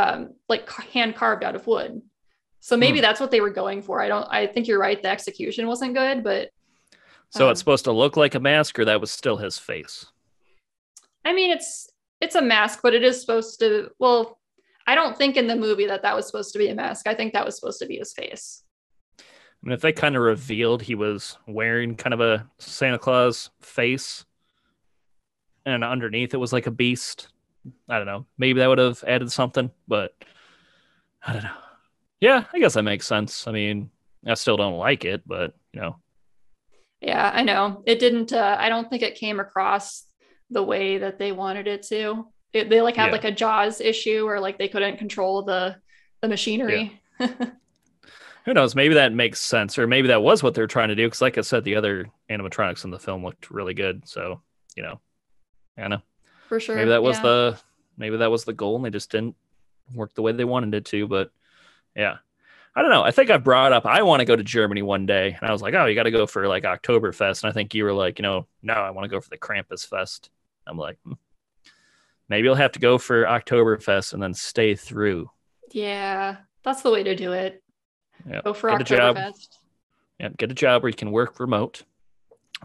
like hand carved out of wood. So maybe that's what they were going for. I think you're right. The execution wasn't good, but. So it's supposed to look like a mask, or that was still his face? I mean, it's a mask, but it is supposed to, well, I don't think in the movie that was supposed to be a mask. I think that was supposed to be his face. I mean, if they kind of revealed he was wearing kind of a Santa Claus face and underneath it was like a beast, I don't know. Maybe that would have added something, but I don't know. Yeah, I guess that makes sense. I mean, I still don't like it, but Yeah, I know. It didn't, I don't think it came across the way that they wanted it to. They like had like a Jaws issue where like they couldn't control the machinery. Yeah. Who knows? Maybe that makes sense, or maybe that was what they're trying to do. Because like I said, the other animatronics in the film looked really good. So, I know. For sure. Maybe that was the goal and they just didn't work the way they wanted it to. But yeah. I don't know. I think I brought up, I want to go to Germany one day. And I was like, oh, you got to go for like Oktoberfest. And I think you were like, no, I want to go for the Krampus Fest. I'm like, maybe you'll have to go for Oktoberfest and then stay through. Yeah, that's the way to do it. Yep. Go for Oktoberfest. Yeah, get a job where you can work remote.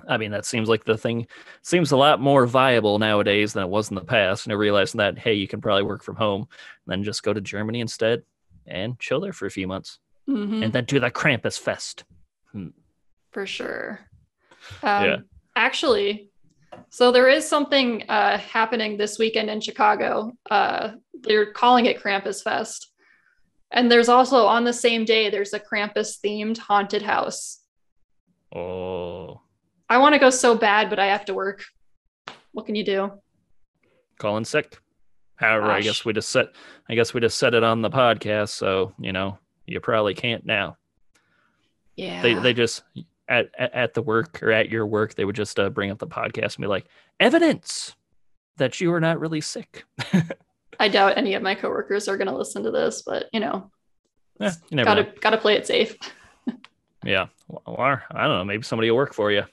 I mean, that seems like the thing. Seems a lot more viable nowadays than it was in the past. And I realized that, hey, you can probably work from home and then just go to Germany instead and chill there for a few months. Mm-hmm. And then do the Krampus Fest. For sure. Yeah. Actually, so there is something happening this weekend in Chicago. They're calling it Krampus Fest. And there's also on the same day, there's a Krampus themed haunted house. Oh. I want to go so bad, but I have to work. What can you do? Call in sick. However, Gosh. I guess we just said it on the podcast, so you probably can't now. Yeah. They just at the work or at your work, they would just bring up the podcast and be like, evidence that you are not really sick. I doubt any of my coworkers are going to listen to this, but you never know. Gotta play it safe. Yeah. Or I don't know, maybe somebody will work for you.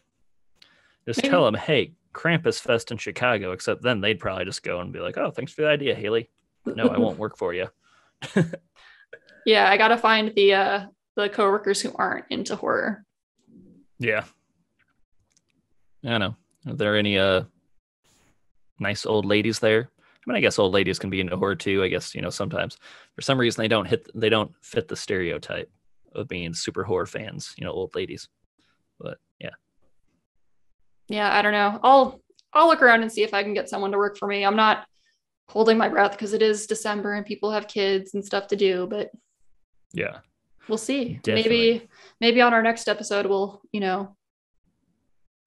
Just tell them, hey, Krampus Fest in Chicago, except then they'd probably just go and be like, oh, thanks for the idea, Haley. No, I won't work for you. Yeah, I gotta find the coworkers who aren't into horror. Yeah. I know. Are there any nice old ladies there? I mean, I guess old ladies can be into horror too. I guess, sometimes for some reason they don't fit the stereotype of being super horror fans, old ladies. But yeah. Yeah, I don't know. I'll look around and see if I can get someone to work for me. I'm not holding my breath because it is December and people have kids and stuff to do, but yeah, we'll see. Definitely. Maybe on our next episode we'll,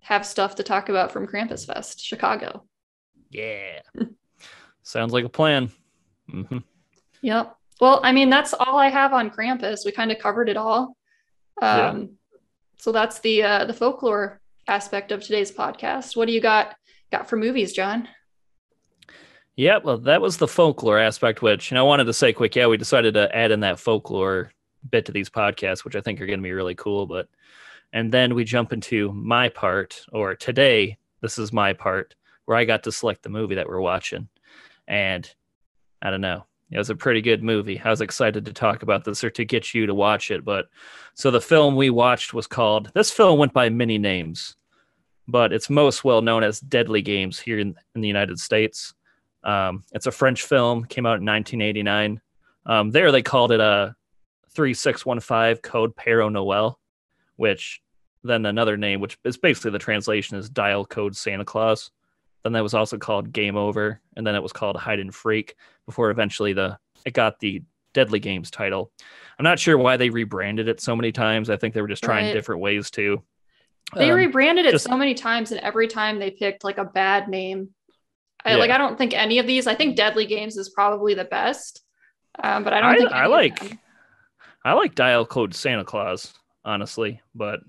have stuff to talk about from Krampus Fest, Chicago. Yeah. Sounds like a plan. Mm-hmm. Yep. Well, I mean, that's all I have on Krampus. We kind of covered it all. So that's the folklore aspect of today's podcast. What do you got for movies, John? Yeah, well, that was the folklore aspect, which, I wanted to say quick, we decided to add in that folklore bit to these podcasts, which I think are going to be really cool. And then we jump into my part, or today, this is my part, where I got to select the movie that we're watching. And I don't know, it was a pretty good movie. I was excited to talk about this or to get you to watch it. So the film we watched was called, this film went by many names, but it's most well known as Deadly Games here in the United States. It's a French film, came out in 1989. There they called it a 3615 Code Paro Noel, which then another name, which is basically the translation is Dial Code Santa Claus. Then that was also called Game Over, and then it was called Hide and Freak before eventually it got the Deadly Games title. I'm not sure why they rebranded it so many times. I think they were just trying different ways to. They rebranded it so many times, and every time they picked like a bad name. I don't think any of these. I think Deadly Games is probably the best, But I don't think I like Dial Code Santa Claus, honestly, but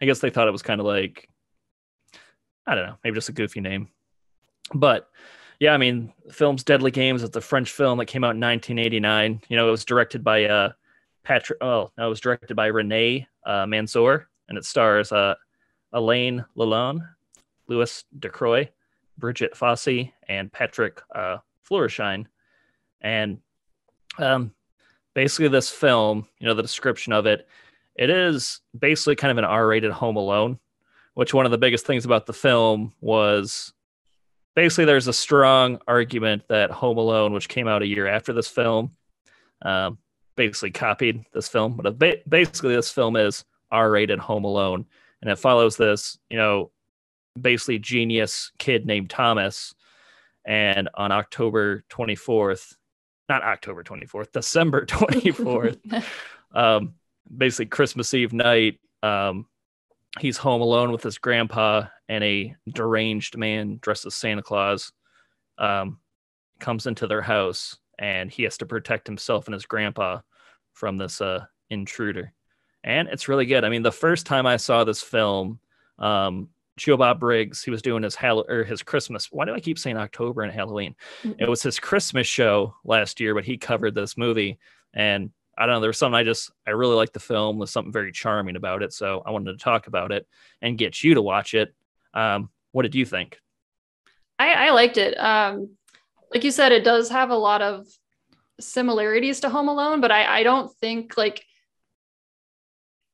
I guess they thought it was kind of like, I don't know, maybe just a goofy name. But yeah, I mean, the film's Deadly Games. It's a French film that came out in 1989. You know, it was directed by it was directed by René Mansour, and it stars Alain Lalonde, Louis Decroix, Brigitte Fossey, and Patrick Flourishine. And basically this film, you know, the description of it, it is basically kind of an R-rated Home Alone, which one of the biggest things about the film was basically there's a strong argument that Home Alone, which came out a year after this film, basically copied this film. But basically this film is R-rated Home Alone, and it follows this, you know, basically genius kid named Thomas. And on December 24th, basically Christmas Eve night, he's home alone with his grandpa, and a deranged man dressed as Santa Claus comes into their house, and he has to protect himself and his grandpa from this intruder. And it's really good. I mean, the first time I saw this film, Joe Bob Briggs, he was doing his Christmas. Why do I keep saying October and Halloween? Mm-hmm. It was his Christmas show last year, but he covered this movie, and I don't know, there was something I really liked the film. There's something very charming about it, so I wanted to talk about it and get you to watch it. What did you think? I liked it. Like you said, it does have a lot of similarities to Home Alone, but I don't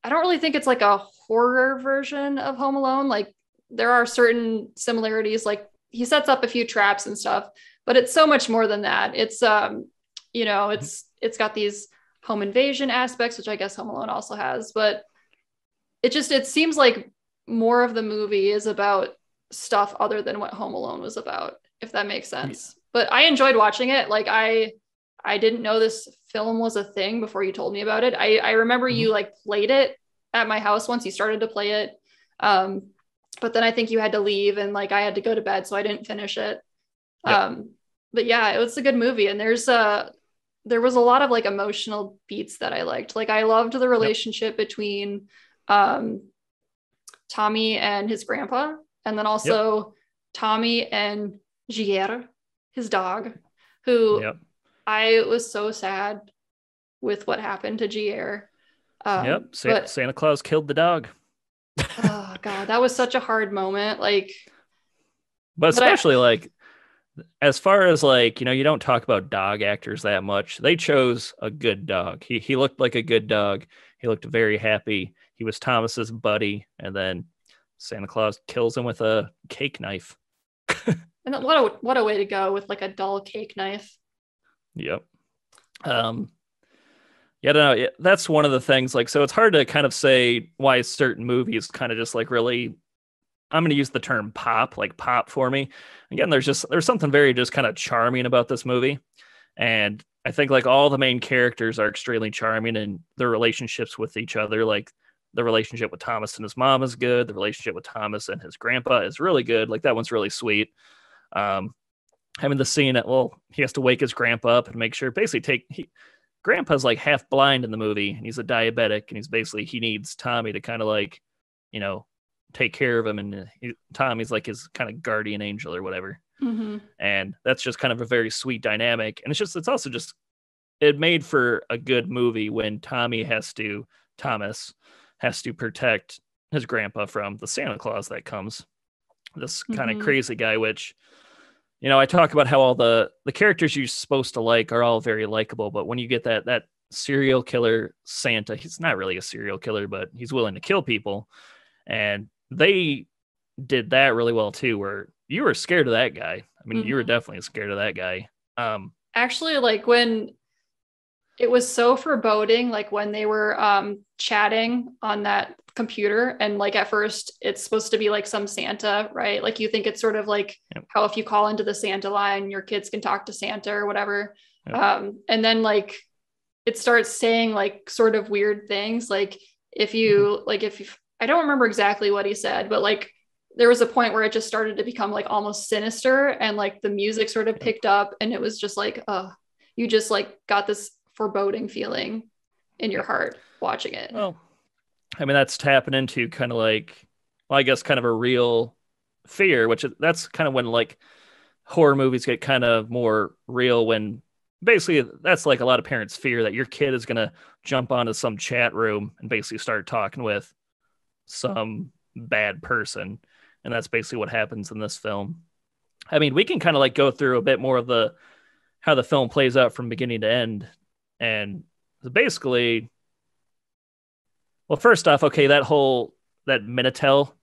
really think it's like a horror version of Home Alone. Like, there are certain similarities, like he sets up a few traps and stuff, but it's so much more than that. It's you know, it's got these home invasion aspects, which I guess Home Alone also has, but it seems like more of the movie is about stuff other than what Home Alone was about, if that makes sense. Yeah. But I enjoyed watching it. Like, I didn't know this film was a thing before you told me about it. I remember you like played it at my house once. You started to play it, but then I think you had to leave, and like I had to go to bed, so I didn't finish it. Yep. But yeah, it was a good movie, and there was a lot of like emotional beats that I liked. Like, I loved the relationship between Tommy and his grandpa, and then also Tommy and Gier, his dog, who I was so sad with what happened to Gier. Santa Claus killed the dog. Oh God, that was such a hard moment. Like, but especially like, as far as like, you know, you don't talk about dog actors that much. They chose a good dog. He looked like a good dog. He looked very happy. He was Thomas's buddy, and then Santa Claus kills him with a cake knife. And what a way to go with like a dull cake knife. Yep. Yeah, I don't know. That's one of the things. Like, so it's hard to kind of say why certain movies kind of just like really, I'm going to use the term pop for me. Again, there's something very just kind of charming about this movie. And I think like all the main characters are extremely charming, and their relationships with each other, like the relationship with Thomas and his mom is good. The relationship with Thomas and his grandpa is really good. Like, that one's really sweet. Having the scene that, he has to wake his grandpa up and make sure, grandpa's like half blind in the movie, and he's a diabetic, and he needs Tommy to kind of like, you know, take care of him, and Tommy's like his kind of guardian angel or whatever. Mm-hmm. And that's just kind of a very sweet dynamic. And it's also just, it made for a good movie when Thomas has to protect his grandpa from the Santa Claus that comes, this kind of crazy guy, which, you know, I talk about how all the characters you're supposed to like are all very likable, but when you get that serial killer Santa, he's not really a serial killer, but he's willing to kill people. And they did that really well too, where you were scared of that guy. I mean, you were definitely scared of that guy. Actually, like, when it was so foreboding, like when they were chatting on that computer, and like at first it's supposed to be like some Santa, right? Like, you think it's sort of like how if you call into the Santa line, your kids can talk to Santa or whatever. Yep. And then like it starts saying like sort of weird things. Like, if you I don't remember exactly what he said, but like there was a point where it just started to become like almost sinister, and like the music sort of picked up, and it was just like, you just like got this foreboding feeling in your heart watching it. Well, I mean, that's tapping into kind of like, well, I guess kind of a real fear, that's kind of when like horror movies get kind of more real, when basically that's like a lot of parents fear that your kid is going to jump onto some chat room and basically start talking with some bad person. And that's basically what happens in this film. I mean, we can kind of like go through a bit more of how the film plays out from beginning to end. And basically, well, first off, okay, that Minitel,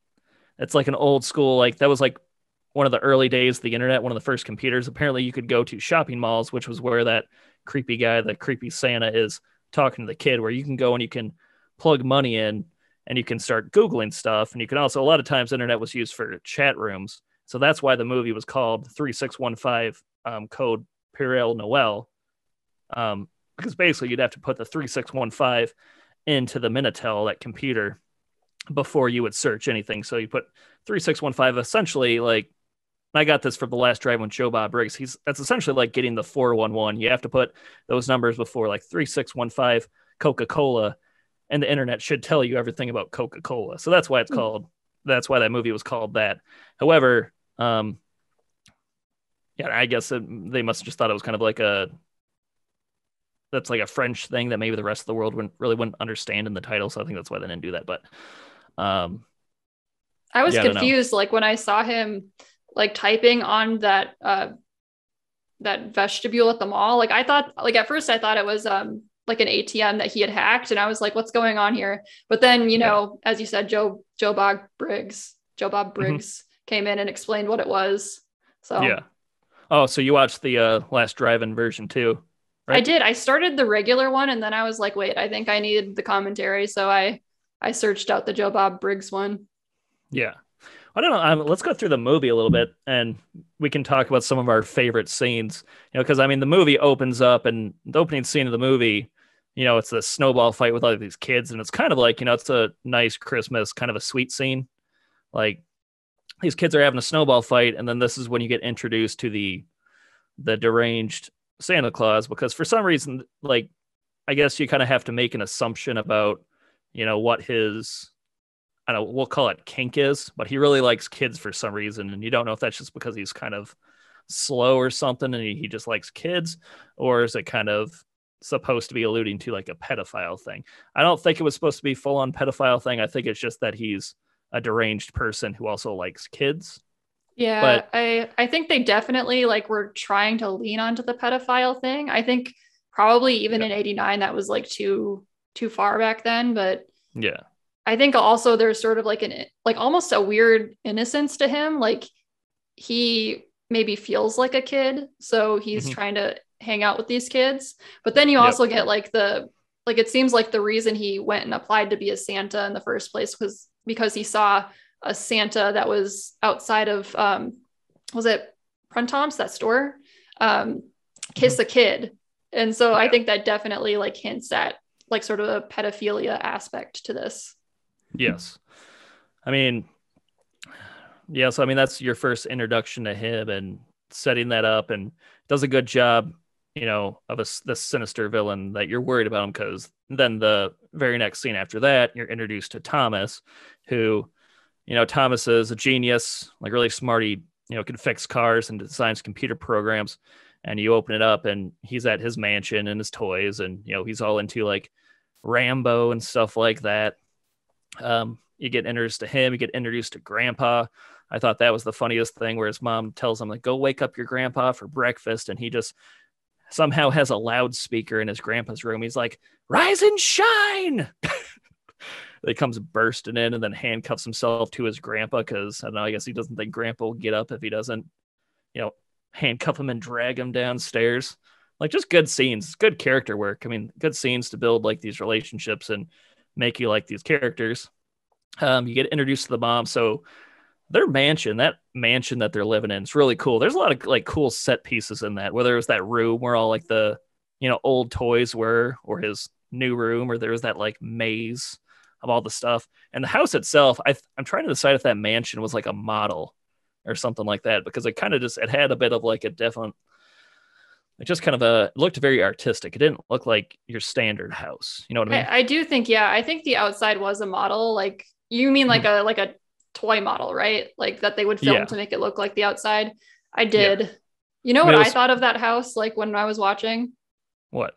it's like an old school, like that was like one of the early days of the internet, one of the first computers. Apparently you could go to shopping malls, which was where that creepy guy, the creepy Santa, is talking to the kid, where you can go and you can plug money in and you can start Googling stuff. And you can also, a lot of times internet was used for chat rooms. So that's why the movie was called 3615 Code Purell Noel. Because basically you'd have to put the 3615 into the Minitel, that computer, before you would search anything. So you put 3615, essentially, like, I got this from The Last Drive with Joe Bob Briggs. That's essentially like getting the 411. You have to put those numbers before, like 3615 Coca-Cola, and the internet should tell you everything about Coca-Cola. So that's why it's called, that's why that movie was called that. However, yeah, I guess they must have just thought it was kind of like that's like a French thing that maybe the rest of the world wouldn't understand in the title. So I think that's why they didn't do that. But I was confused, like when I saw him like typing on that vestibule at the mall. Like I thought, like at first I thought it was like an ATM that he had hacked, and I was like, what's going on here? But then, you know, as you said, Joe Bob Briggs came in and explained what it was. So yeah. Oh, so you watched the Last Drive-In version too? Right? I did. I started the regular one, and then I was like, wait, I think I need the commentary. So I searched out the Joe Bob Briggs one. Yeah. I don't know. Let's go through the movie a little bit, and we can talk about some of our favorite scenes. You know, because I mean, the movie opens up, and the opening scene of the movie, you know, it's a snowball fight with all these kids, and it's kind of like, you know, it's a nice Christmas, kind of a sweet scene. Like, these kids are having a snowball fight, and then this is when you get introduced to the deranged Santa Claus, because for some reason, like, I guess you kind of have to make an assumption about, you know, what his, I don't know, we'll call it kink is, but he really likes kids for some reason. And you don't know if that's just because he's kind of slow or something and he just likes kids, or is it kind of supposed to be alluding to like a pedophile thing? I don't think it was supposed to be full on pedophile thing. I think it's just that he's a deranged person who also likes kids. Yeah, but I think they definitely like were trying to lean onto the pedophile thing. I think probably even in 89 that was like too far back then, but yeah. I think also there's sort of like almost a weird innocence to him. Like he maybe feels like a kid, so he's trying to hang out with these kids. But then you also get like it seems like the reason he went and applied to be a Santa in the first place was because he saw a Santa that was outside of was it Printemps, that store, Kiss a Kid. And so I think that definitely like hints at like sort of a pedophilia aspect to this. Yes. I mean, yes, I mean, that's your first introduction to him, and setting that up, and does a good job, you know, of this sinister villain that you're worried about him, because then the very next scene after that, you're introduced to Thomas, who, you know, Thomas is a genius, like really smart. He, you know, can fix cars and designs computer programs. And you open it up and he's at his mansion and his toys, and, you know, he's all into like Rambo and stuff like that. You get introduced to him, you get introduced to Grandpa. I thought that was the funniest thing, where his mom tells him, like, go wake up your grandpa for breakfast. And he just somehow has a loudspeaker in his grandpa's room. He's like, rise and shine. He comes bursting in and then handcuffs himself to his grandpa, because I don't know, I guess he doesn't think grandpa will get up if he doesn't, you know, handcuff him and drag him downstairs. Like, just good scenes, good character work. I mean, good scenes to build like these relationships and make you like these characters. You get introduced to the mom. So their mansion, that they're living in, is really cool. There's a lot of like cool set pieces in that, whether it was that room where all like the, you know, old toys were, or his new room, or there was that like maze of all the stuff. And the house itself, I'm trying to decide if that mansion was like a model or something like that, because it kind of just, it had a bit of like a different, It just kind of looked very artistic. It didn't look like your standard house. You know what I mean? I do think, yeah, I think the outside was a model. Like you mean like a toy model, right? Like that they would film to make it look like the outside. I did. Yeah. You know what I thought of that house like when I was watching? What?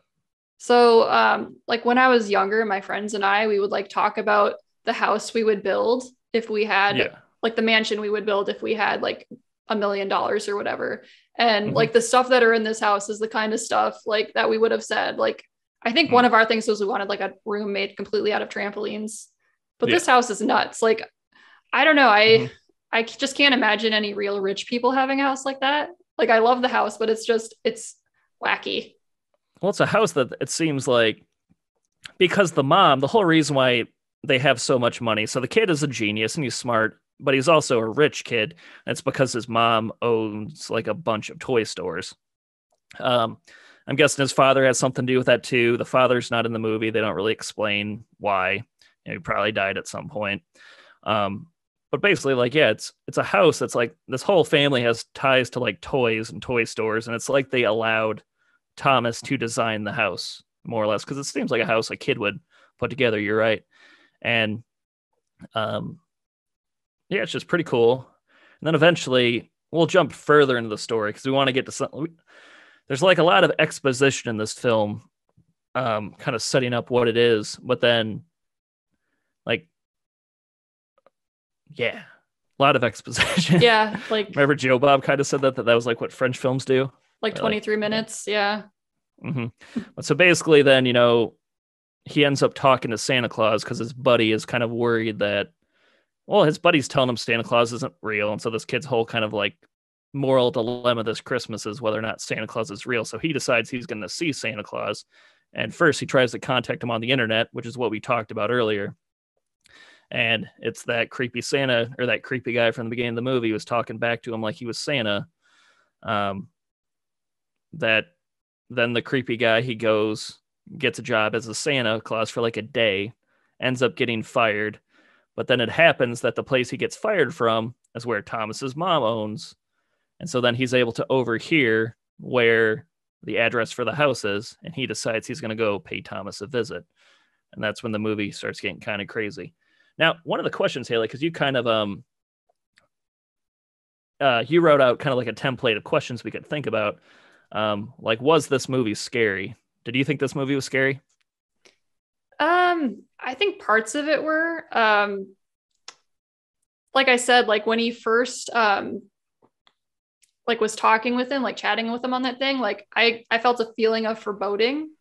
So like when I was younger, my friends and I, we would like talk about the house we would build if we had like the mansion we would build if we had like $1 million or whatever. And like the stuff that are in this house is the kind of stuff like that we would have said. Like I think one of our things was we wanted like a room made completely out of trampolines. But this house is nuts. Like I don't know. I just can't imagine any real rich people having a house like that. Like I love the house, but it's wacky. Well, it's a house that it seems like, because the whole reason why they have so much money. So the kid is a genius and he's smart, but he's also a rich kid. And it's because his mom owns like a bunch of toy stores. I'm guessing his father has something to do with that too. The father's not in the movie. They don't really explain why. He probably died at some point. But basically, like, yeah, it's a house that's like this whole family has ties to like toys and toy stores, and it's like they allowed Thomas to design the house more or less because it seems like a house a kid would put together. You're right, and yeah, it's just pretty cool. And then eventually, we'll jump further into the story because we want to get to something. There's like a lot of exposition in this film, kind of setting up what it is, but then like. Yeah, a lot of exposition. Yeah, like remember Joe Bob kind of said that was like what French films do. Like 23 minutes, yeah. So basically, then he ends up talking to Santa Claus because his buddy is kind of worried that, well, his buddy's telling him Santa Claus isn't real, and so this kid's whole kind of like moral dilemma this Christmas is whether or not Santa Claus is real. So he decides he's going to see Santa Claus, and first he tries to contact him on the internet, which is what we talked about earlier. And it's that creepy Santa or that creepy guy from the beginning of the movie was talking back to him like he was Santa. That then the creepy guy, he gets a job as a Santa Claus for like a day, ends up getting fired. But then it happens that the place he gets fired from is where Thomas's mom owns. And so then he's able to overhear where the address for the house is. And he decides he's going to go pay Thomas a visit. And that's when the movie starts getting kind of crazy. Now, one of the questions, Haley, because you kind of you wrote out kind of like a template of questions we could think about. Like, was this movie scary? Did you think this movie was scary? I think parts of it were. Like I said, like when he first like was talking with him, like chatting with him on that thing, like I felt a feeling of foreboding.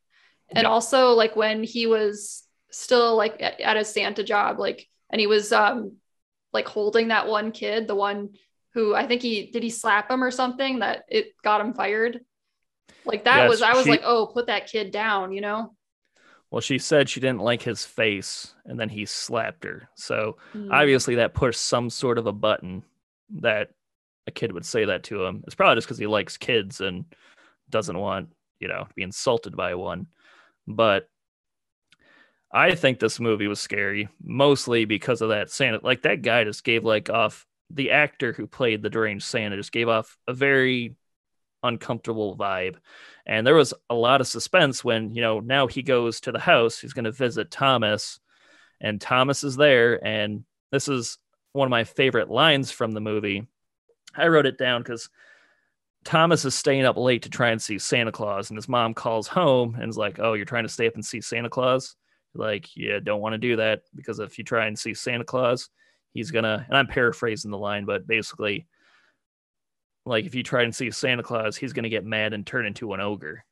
And also like when he was still like at his Santa job, like, and he was like holding that one kid, the one who I think he slap him or something that it got him fired. Like that I was like, oh, put that kid down, Well, she said she didn't like his face and then he slapped her. So obviously that pushed some sort of a button that a kid would say that to him. It's probably just because he likes kids and doesn't want, to be insulted by one. But I think this movie was scary, mostly because of that Santa. Like that guy just gave off, the actor who played the deranged Santa just gave off a very uncomfortable vibe. And there was a lot of suspense when, now he goes to the house, he's going to visit Thomas, and Thomas is there. And this is one of my favorite lines from the movie. I wrote it down because Thomas is staying up late to try and see Santa Claus, and his mom calls home and is like, oh, you're trying to stay up and see Santa Claus? Like, yeah, don't want to do that, because if you try and see Santa Claus, he's gonna, and I'm paraphrasing the line, but basically, like, if you try and see Santa Claus, he's gonna get mad and turn into an ogre.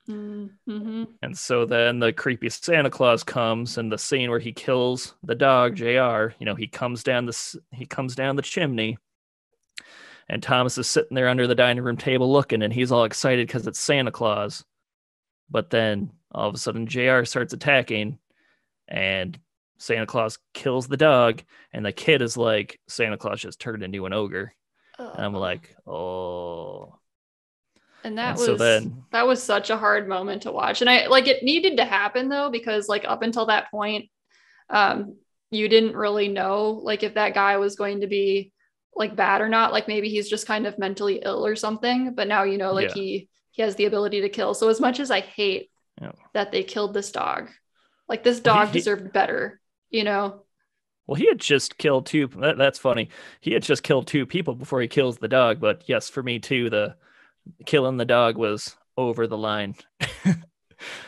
Mm-hmm. And so then the creepy Santa Claus comes, and the scene where he kills the dog JR, he comes down the chimney, and Thomas is sitting there under the dining room table looking, and he's all excited because it's Santa Claus. But then all of a sudden JR starts attacking, and Santa Claus kills the dog, and the kid is like, Santa Claus just turned into an ogre. And I'm like, oh. And that was such a hard moment to watch. And it needed to happen though, because like up until that point, you didn't really know like if that guy was going to be like bad or not. Like maybe he's just kind of mentally ill or something. But now he he has the ability to kill. So as much as I hate that they killed this dog, like this dog deserved better, you know? Well, he had just killed two. That's funny. He had just killed two people before he kills the dog. But yes, for me too, the killing the dog was over the line.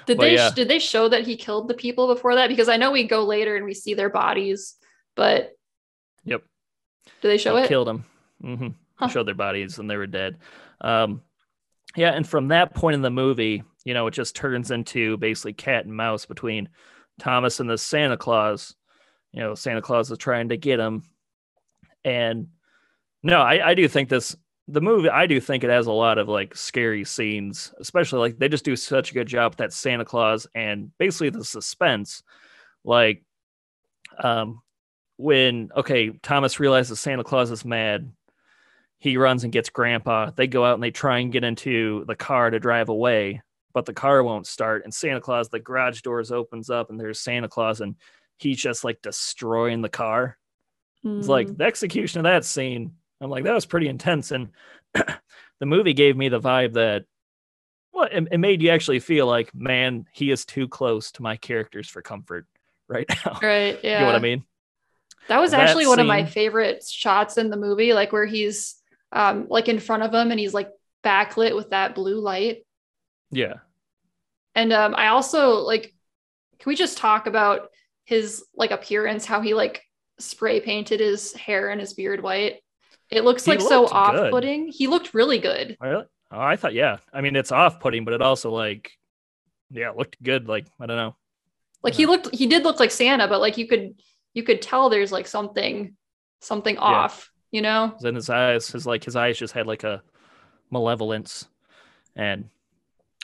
Did they show that he killed the people before that? Because I know we go later and we see their bodies, but yep. Do they show it? Killed them. Mm-hmm. Huh. Showed their bodies and they were dead. Yeah, and from that point in the movie, you know, it just turns into basically cat and mouse between Thomas and the Santa Claus. You know, Santa Claus is trying to get him. And no, I do think the movie, I do think it has a lot of like scary scenes, especially like they just do such a good job with that Santa Claus and basically the suspense. Like, when, Thomas realizes Santa Claus is mad, he runs and gets Grandpa. They go out and they try and get into the car to drive away, but the car won't start. And Santa Claus, the garage doors opens up and there's Santa Claus and he's just like destroying the car. It's like the execution of that scene. I'm like, that was pretty intense. And the movie gave me the vibe that, well, it made you actually feel like, man, he is too close to my characters for comfort right now. Right. Yeah. You know what I mean? That was actually one of my favorite shots in the movie, like where he's like in front of him and he's like backlit with that blue light. Yeah. And I also like, can we just talk about his like appearance, how he like spray painted his hair and his beard white? It looks like so off-putting. He looked really good. Really? Oh, I thought, yeah. I mean, it's off-putting, but it also like, yeah, it looked good. Like, I don't know. Like he did look like Santa, but like you could tell there's like something off, you know? In his eyes, his eyes just had like a malevolence, and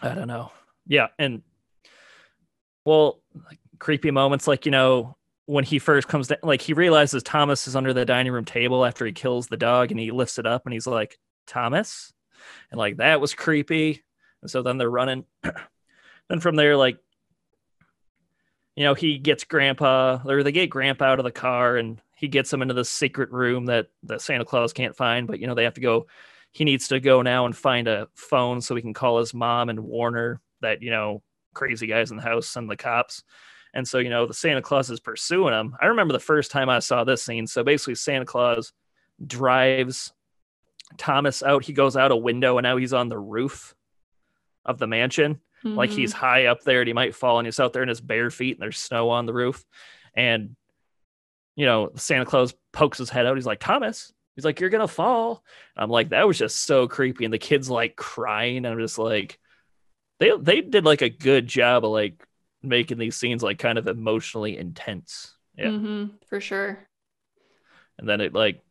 I don't know. Yeah, and well, like, creepy moments, like, you know, when he first comes down, like he realizes Thomas is under the dining room table after he kills the dog, and he lifts it up and he's like, Thomas? And like that was creepy. And so then they're running. Then from there, like, you know, he gets Grandpa, or they get Grandpa out of the car and he gets him into the secret room that Santa Claus can't find. But, you know, he needs to go now and find a phone so he can call his mom and warn her that, you know, crazy guys in the house and the cops. And so, you know, the Santa Claus is pursuing him. I remember the first time I saw this scene. So basically Santa Claus drives Thomas out. He goes out a window and now he's on the roof of the mansion. Mm-hmm. Like he's high up there and he might fall, and he's out there in his bare feet and there's snow on the roof. And, you know, Santa Claus pokes his head out. He's like, Thomas. He's like, you're going to fall. And I'm like, that was just so creepy. And the kid's like crying. And I'm just like, they did like a good job of like making these scenes like kind of emotionally intense. Yeah, for sure. And then it like,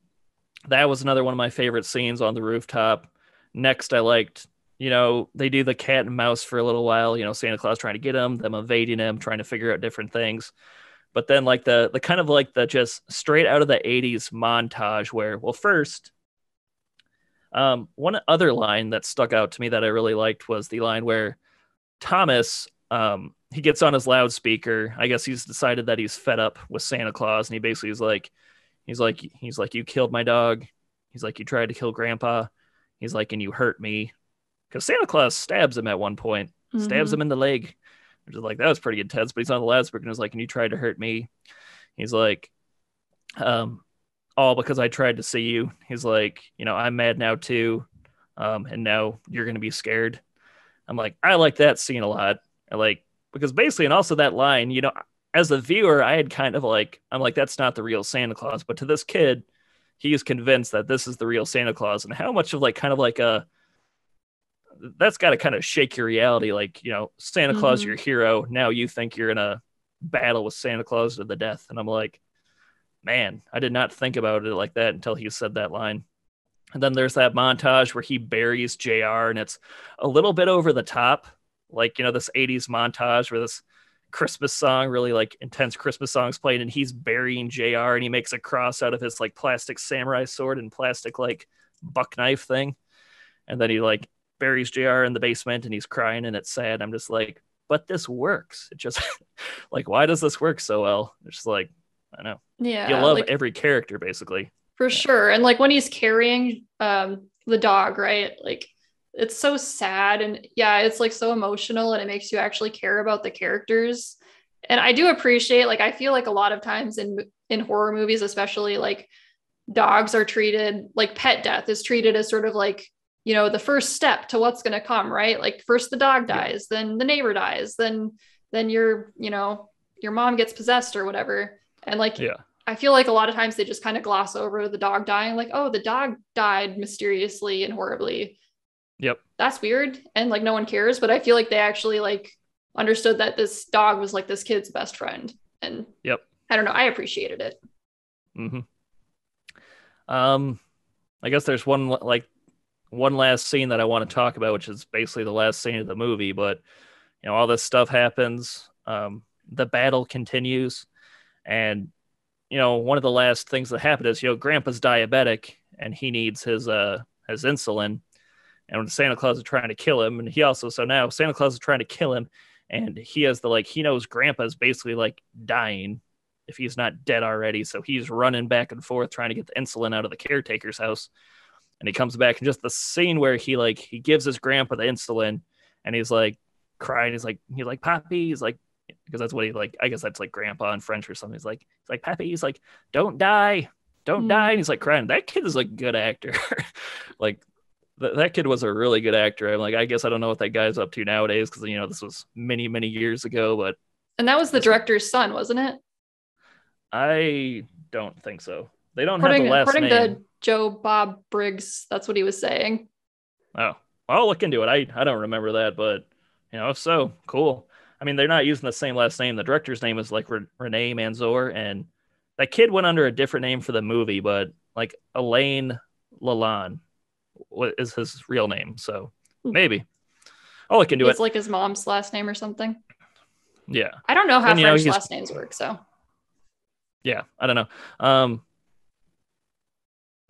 that was another one of my favorite scenes on the rooftop. Next, I liked, you know, they do the cat and mouse for a little while, you know, Santa Claus trying to get him, them evading him, trying to figure out different things. But then like the kind of like the just straight out of the 80s montage where, well, first, one other line that stuck out to me that I really liked was the line where Thomas, he gets on his loudspeaker. I guess he's decided that he's fed up with Santa Claus. And he basically is like, he's like, you killed my dog. He's like, you tried to kill Grandpa. He's like, and you hurt me. Because Santa Claus stabs him at one point, stabs him in the leg. Which is like, that was pretty intense. But he's on the loudspeaker and he's like, and you tried to hurt me. He's like, all because I tried to see you. He's like, you know, I'm mad now too. And now you're going to be scared. I'm like, I like that scene a lot. I like, because basically, and also that line, you know, as a viewer, I had kind of like, I'm like, that's not the real Santa Claus. But to this kid, he is convinced that this is the real Santa Claus. And how much of like, kind of like that's got to kind of shake your reality. Like, you know, Santa Claus, your hero. Now you think you're in a battle with Santa Claus to the death. And I'm like, man, I did not think about it like that until he said that line. And then there's that montage where he buries JR, and it's a little bit over the top. Like, you know, this 80s montage where this Christmas song, really like intense Christmas songs played, and he's burying JR, and he makes a cross out of his like plastic samurai sword and plastic like buck knife thing. And then he like buries JR in the basement and he's crying and it's sad. I'm just like, but this works. It just like, why does this work so well? It's just like, I know. Yeah. You love like, every character basically. For sure. And like when he's carrying the dog, right? Like it's so sad, and yeah, it's like so emotional, and it makes you actually care about the characters. And I do appreciate, like, I feel like a lot of times in horror movies, especially, like, dogs are treated like pet death is treated as sort of like, the first step to what's going to come, right? Like, first the dog dies, then the neighbor dies, then your mom gets possessed or whatever. And like, I feel like a lot of times they just kind of gloss over the dog dying, like, oh, the dog died mysteriously and horribly. Yep. That's weird. And like, no one cares. But I feel like they actually like understood that this dog was like this kid's best friend. And I don't know. I appreciated it. Mm-hmm. I guess there's one last scene that I want to talk about, which is basically the last scene of the movie. But, all this stuff happens. The battle continues. And, one of the last things that happened is, Grandpa's diabetic and he needs his insulin. And when Santa Claus is trying to kill him, and now Santa Claus is trying to kill him, and he has he knows Grandpa's basically like dying if he's not dead already. So he's running back and forth trying to get the insulin out of the caretaker's house. And he comes back, and just the scene where he gives his grandpa the insulin, and he's like crying. He's like, Pappy. He's like, because that's what he like, I guess that's like grandpa in French or something. He's like, Pappy. He's like, don't die. And he's like crying. That kid is like a good actor. Like, that kid was a really good actor. I'm like, I guess I don't know what that guy's up to nowadays, because this was many, many years ago. And that was the director's son, wasn't it? I don't think so. They don't have the last name. According to Joe Bob Briggs, that's what he was saying. Oh, I'll look into it. I don't remember that, but if so, cool. I mean, they're not using the same last name. The director's name is like Renee Manzoor, and that kid went under a different name for the movie, but like Elaine Lalonde what is his real name. So maybe I'll look into it. It's like his mom's last name or something. Yeah. I don't know how French last names work, so. Yeah, I don't know.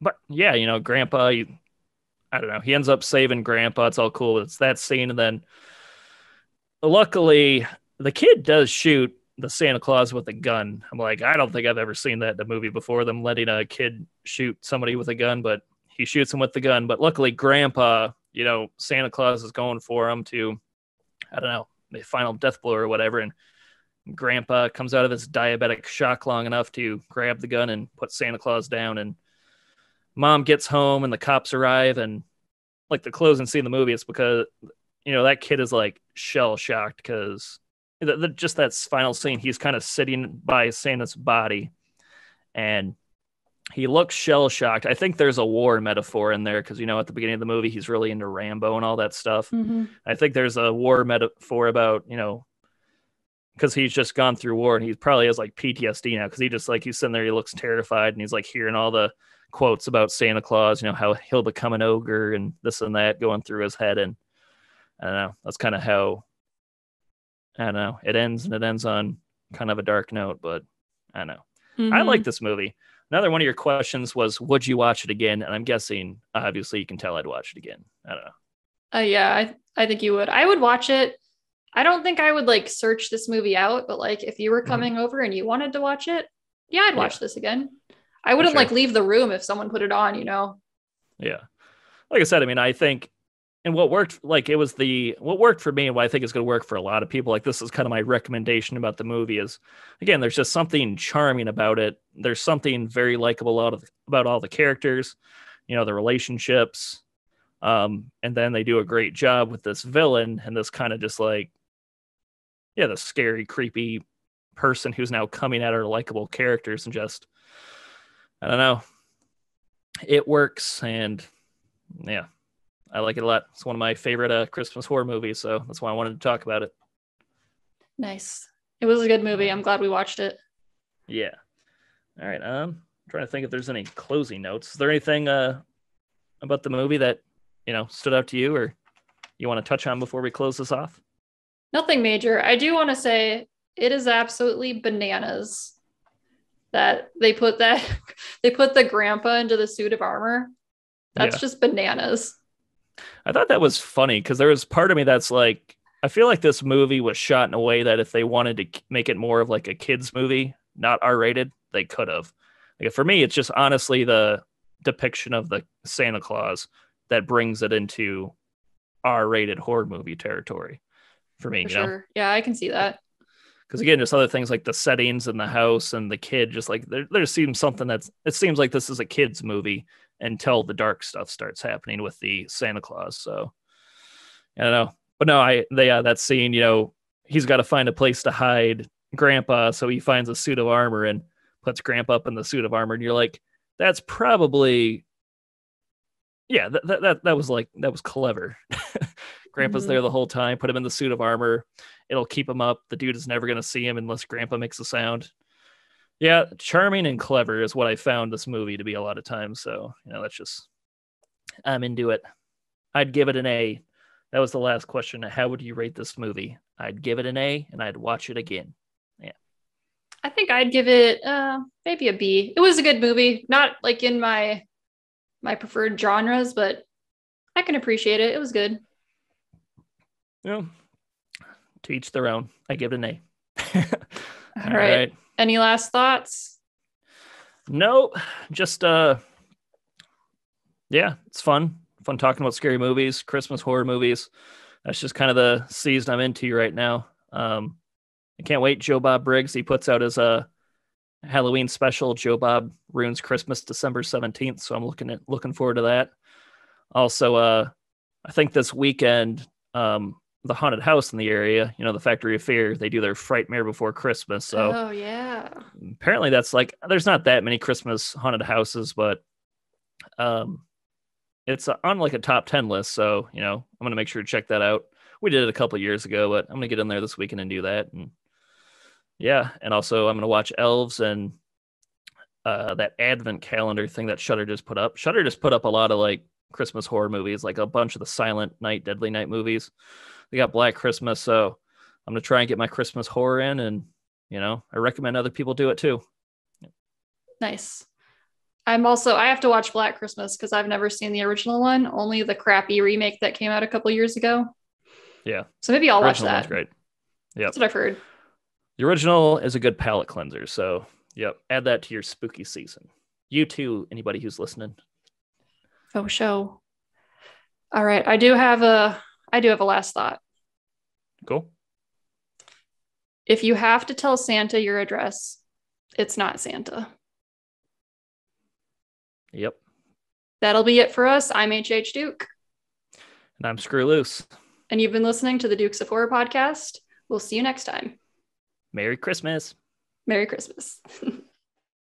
But yeah, Grandpa, I don't know. He ends up saving Grandpa. It's all cool. It's that scene. And then luckily the kid does shoot the Santa Claus with a gun. I'm like, I don't think I've ever seen that in a movie before, them letting a kid shoot somebody with a gun, but he shoots him with the gun. But luckily Grandpa, Santa Claus is going for him to, I don't know, the final death blow or whatever. And Grandpa comes out of his diabetic shock long enough to grab the gun and put Santa Claus down. And Mom gets home and the cops arrive, and like the closing scene of the movie, it's because, that kid is like shell shocked because just that final scene, he's kind of sitting by Santa's body and he looks shell shocked. I think there's a war metaphor in there because, at the beginning of the movie, he's really into Rambo and all that stuff. Mm-hmm. I think there's a war metaphor about, because he's just gone through war and he probably has like PTSD now because he just like, he's sitting there, he looks terrified and he's like hearing all the quotes about Santa Claus, how he'll become an ogre and this and that going through his head. And I don't know, that's kind of how, I don't know, it ends, and it ends on kind of a dark note, but I don't know. Mm-hmm. I like this movie. Another one of your questions was, would you watch it again? And I'm guessing, obviously, you can tell I'd watch it again. I don't know. Yeah, I think you would. I would watch it. I don't think I would like search this movie out, but like if you were coming over and you wanted to watch it, yeah, I'd watch this again. I wouldn't like leave the room if someone put it on, Yeah. Like I said, I mean, I think, and what worked, like what worked for me and what I think is going to work for a lot of people, like this is kind of my recommendation about the movie is, again, there's just something charming about it. There's something very likable about all the characters, the relationships. And then they do a great job with this villain and this kind of just like, the scary, creepy person who's now coming at our likable characters, and just, I don't know, it works. And yeah, I like it a lot. It's one of my favorite Christmas horror movies, so that's why I wanted to talk about it. Nice. It was a good movie. I'm glad we watched it. Yeah. All right. I'm trying to think if there's any closing notes. Is there anything about the movie that stood out to you or you want to touch on before we close this off? Nothing major. I do want to say it is absolutely bananas that they put the grandpa into the suit of armor. That's just bananas. I thought that was funny because there was part of me that's like, I feel like this movie was shot in a way that if they wanted to make it more of like a kid's movie, not R-rated, they could have. Like, for me, it's just honestly the depiction of the Santa Claus that brings it into R-rated horror movie territory for me. For sure. Yeah, I can see that. Because again, just other things like the settings in the house and the kid, just like there seems something it seems like this is a kid's movie until the dark stuff starts happening with the Santa Claus. So I don't know, but no, that scene, he's got to find a place to hide Grandpa, so he finds a suit of armor and puts Grandpa up in the suit of armor, and you're like, that's probably, yeah, that was clever. Grandpa's there the whole time. Put him in the suit of armor. It'll keep him up. The dude is never going to see him unless Grandpa makes a sound. Yeah, charming and clever is what I found this movie to be a lot of times. So, that's just, I'm into it. I'd give it an A. That was the last question. How would you rate this movie? I'd give it an A, and I'd watch it again. Yeah. I think I'd give it maybe a B. It was a good movie. Not like in my preferred genres, but I can appreciate it. It was good. Yeah. To each their own. I give it an A. All right. Any last thoughts? No, just yeah, it's fun talking about scary movies, Christmas horror movies. That's just kind of the season I'm into right now. I can't wait. Joe Bob Briggs, he puts out his Halloween special. Joe Bob Ruins Christmas December 17th, so I'm looking forward to that. Also, I think this weekend, the haunted house in the area, the Factory of Fear, they do their Frightmare before Christmas. So oh yeah, apparently that's like, there's not that many Christmas haunted houses, but it's on like a top 10 list. So, I'm going to make sure to check that out. We did it a couple of years ago, but I'm going to get in there this weekend and do that. And yeah. And also I'm going to watch Elves and that advent calendar thing that Shudder just put up. Shudder just put up a lot of like Christmas horror movies, like a bunch of the Silent Night, Deadly Night movies. They got Black Christmas, so I'm going to try and get my Christmas horror in, and, I recommend other people do it too. Nice. I have to watch Black Christmas because I've never seen the original one, only the crappy remake that came out a couple years ago. Yeah. So maybe I'll watch that. One's great. Yeah. That's what I've heard. The original is a good palate cleanser, so, yep, add that to your spooky season. You too, anybody who's listening. Oh, show. All right. I do have a last thought. Cool. If you have to tell Santa your address, it's not Santa. Yep. That'll be it for us. I'm H.H. Duke. And I'm Screw Loose. And you've been listening to the Dukes of Horror podcast. We'll see you next time. Merry Christmas. Merry Christmas.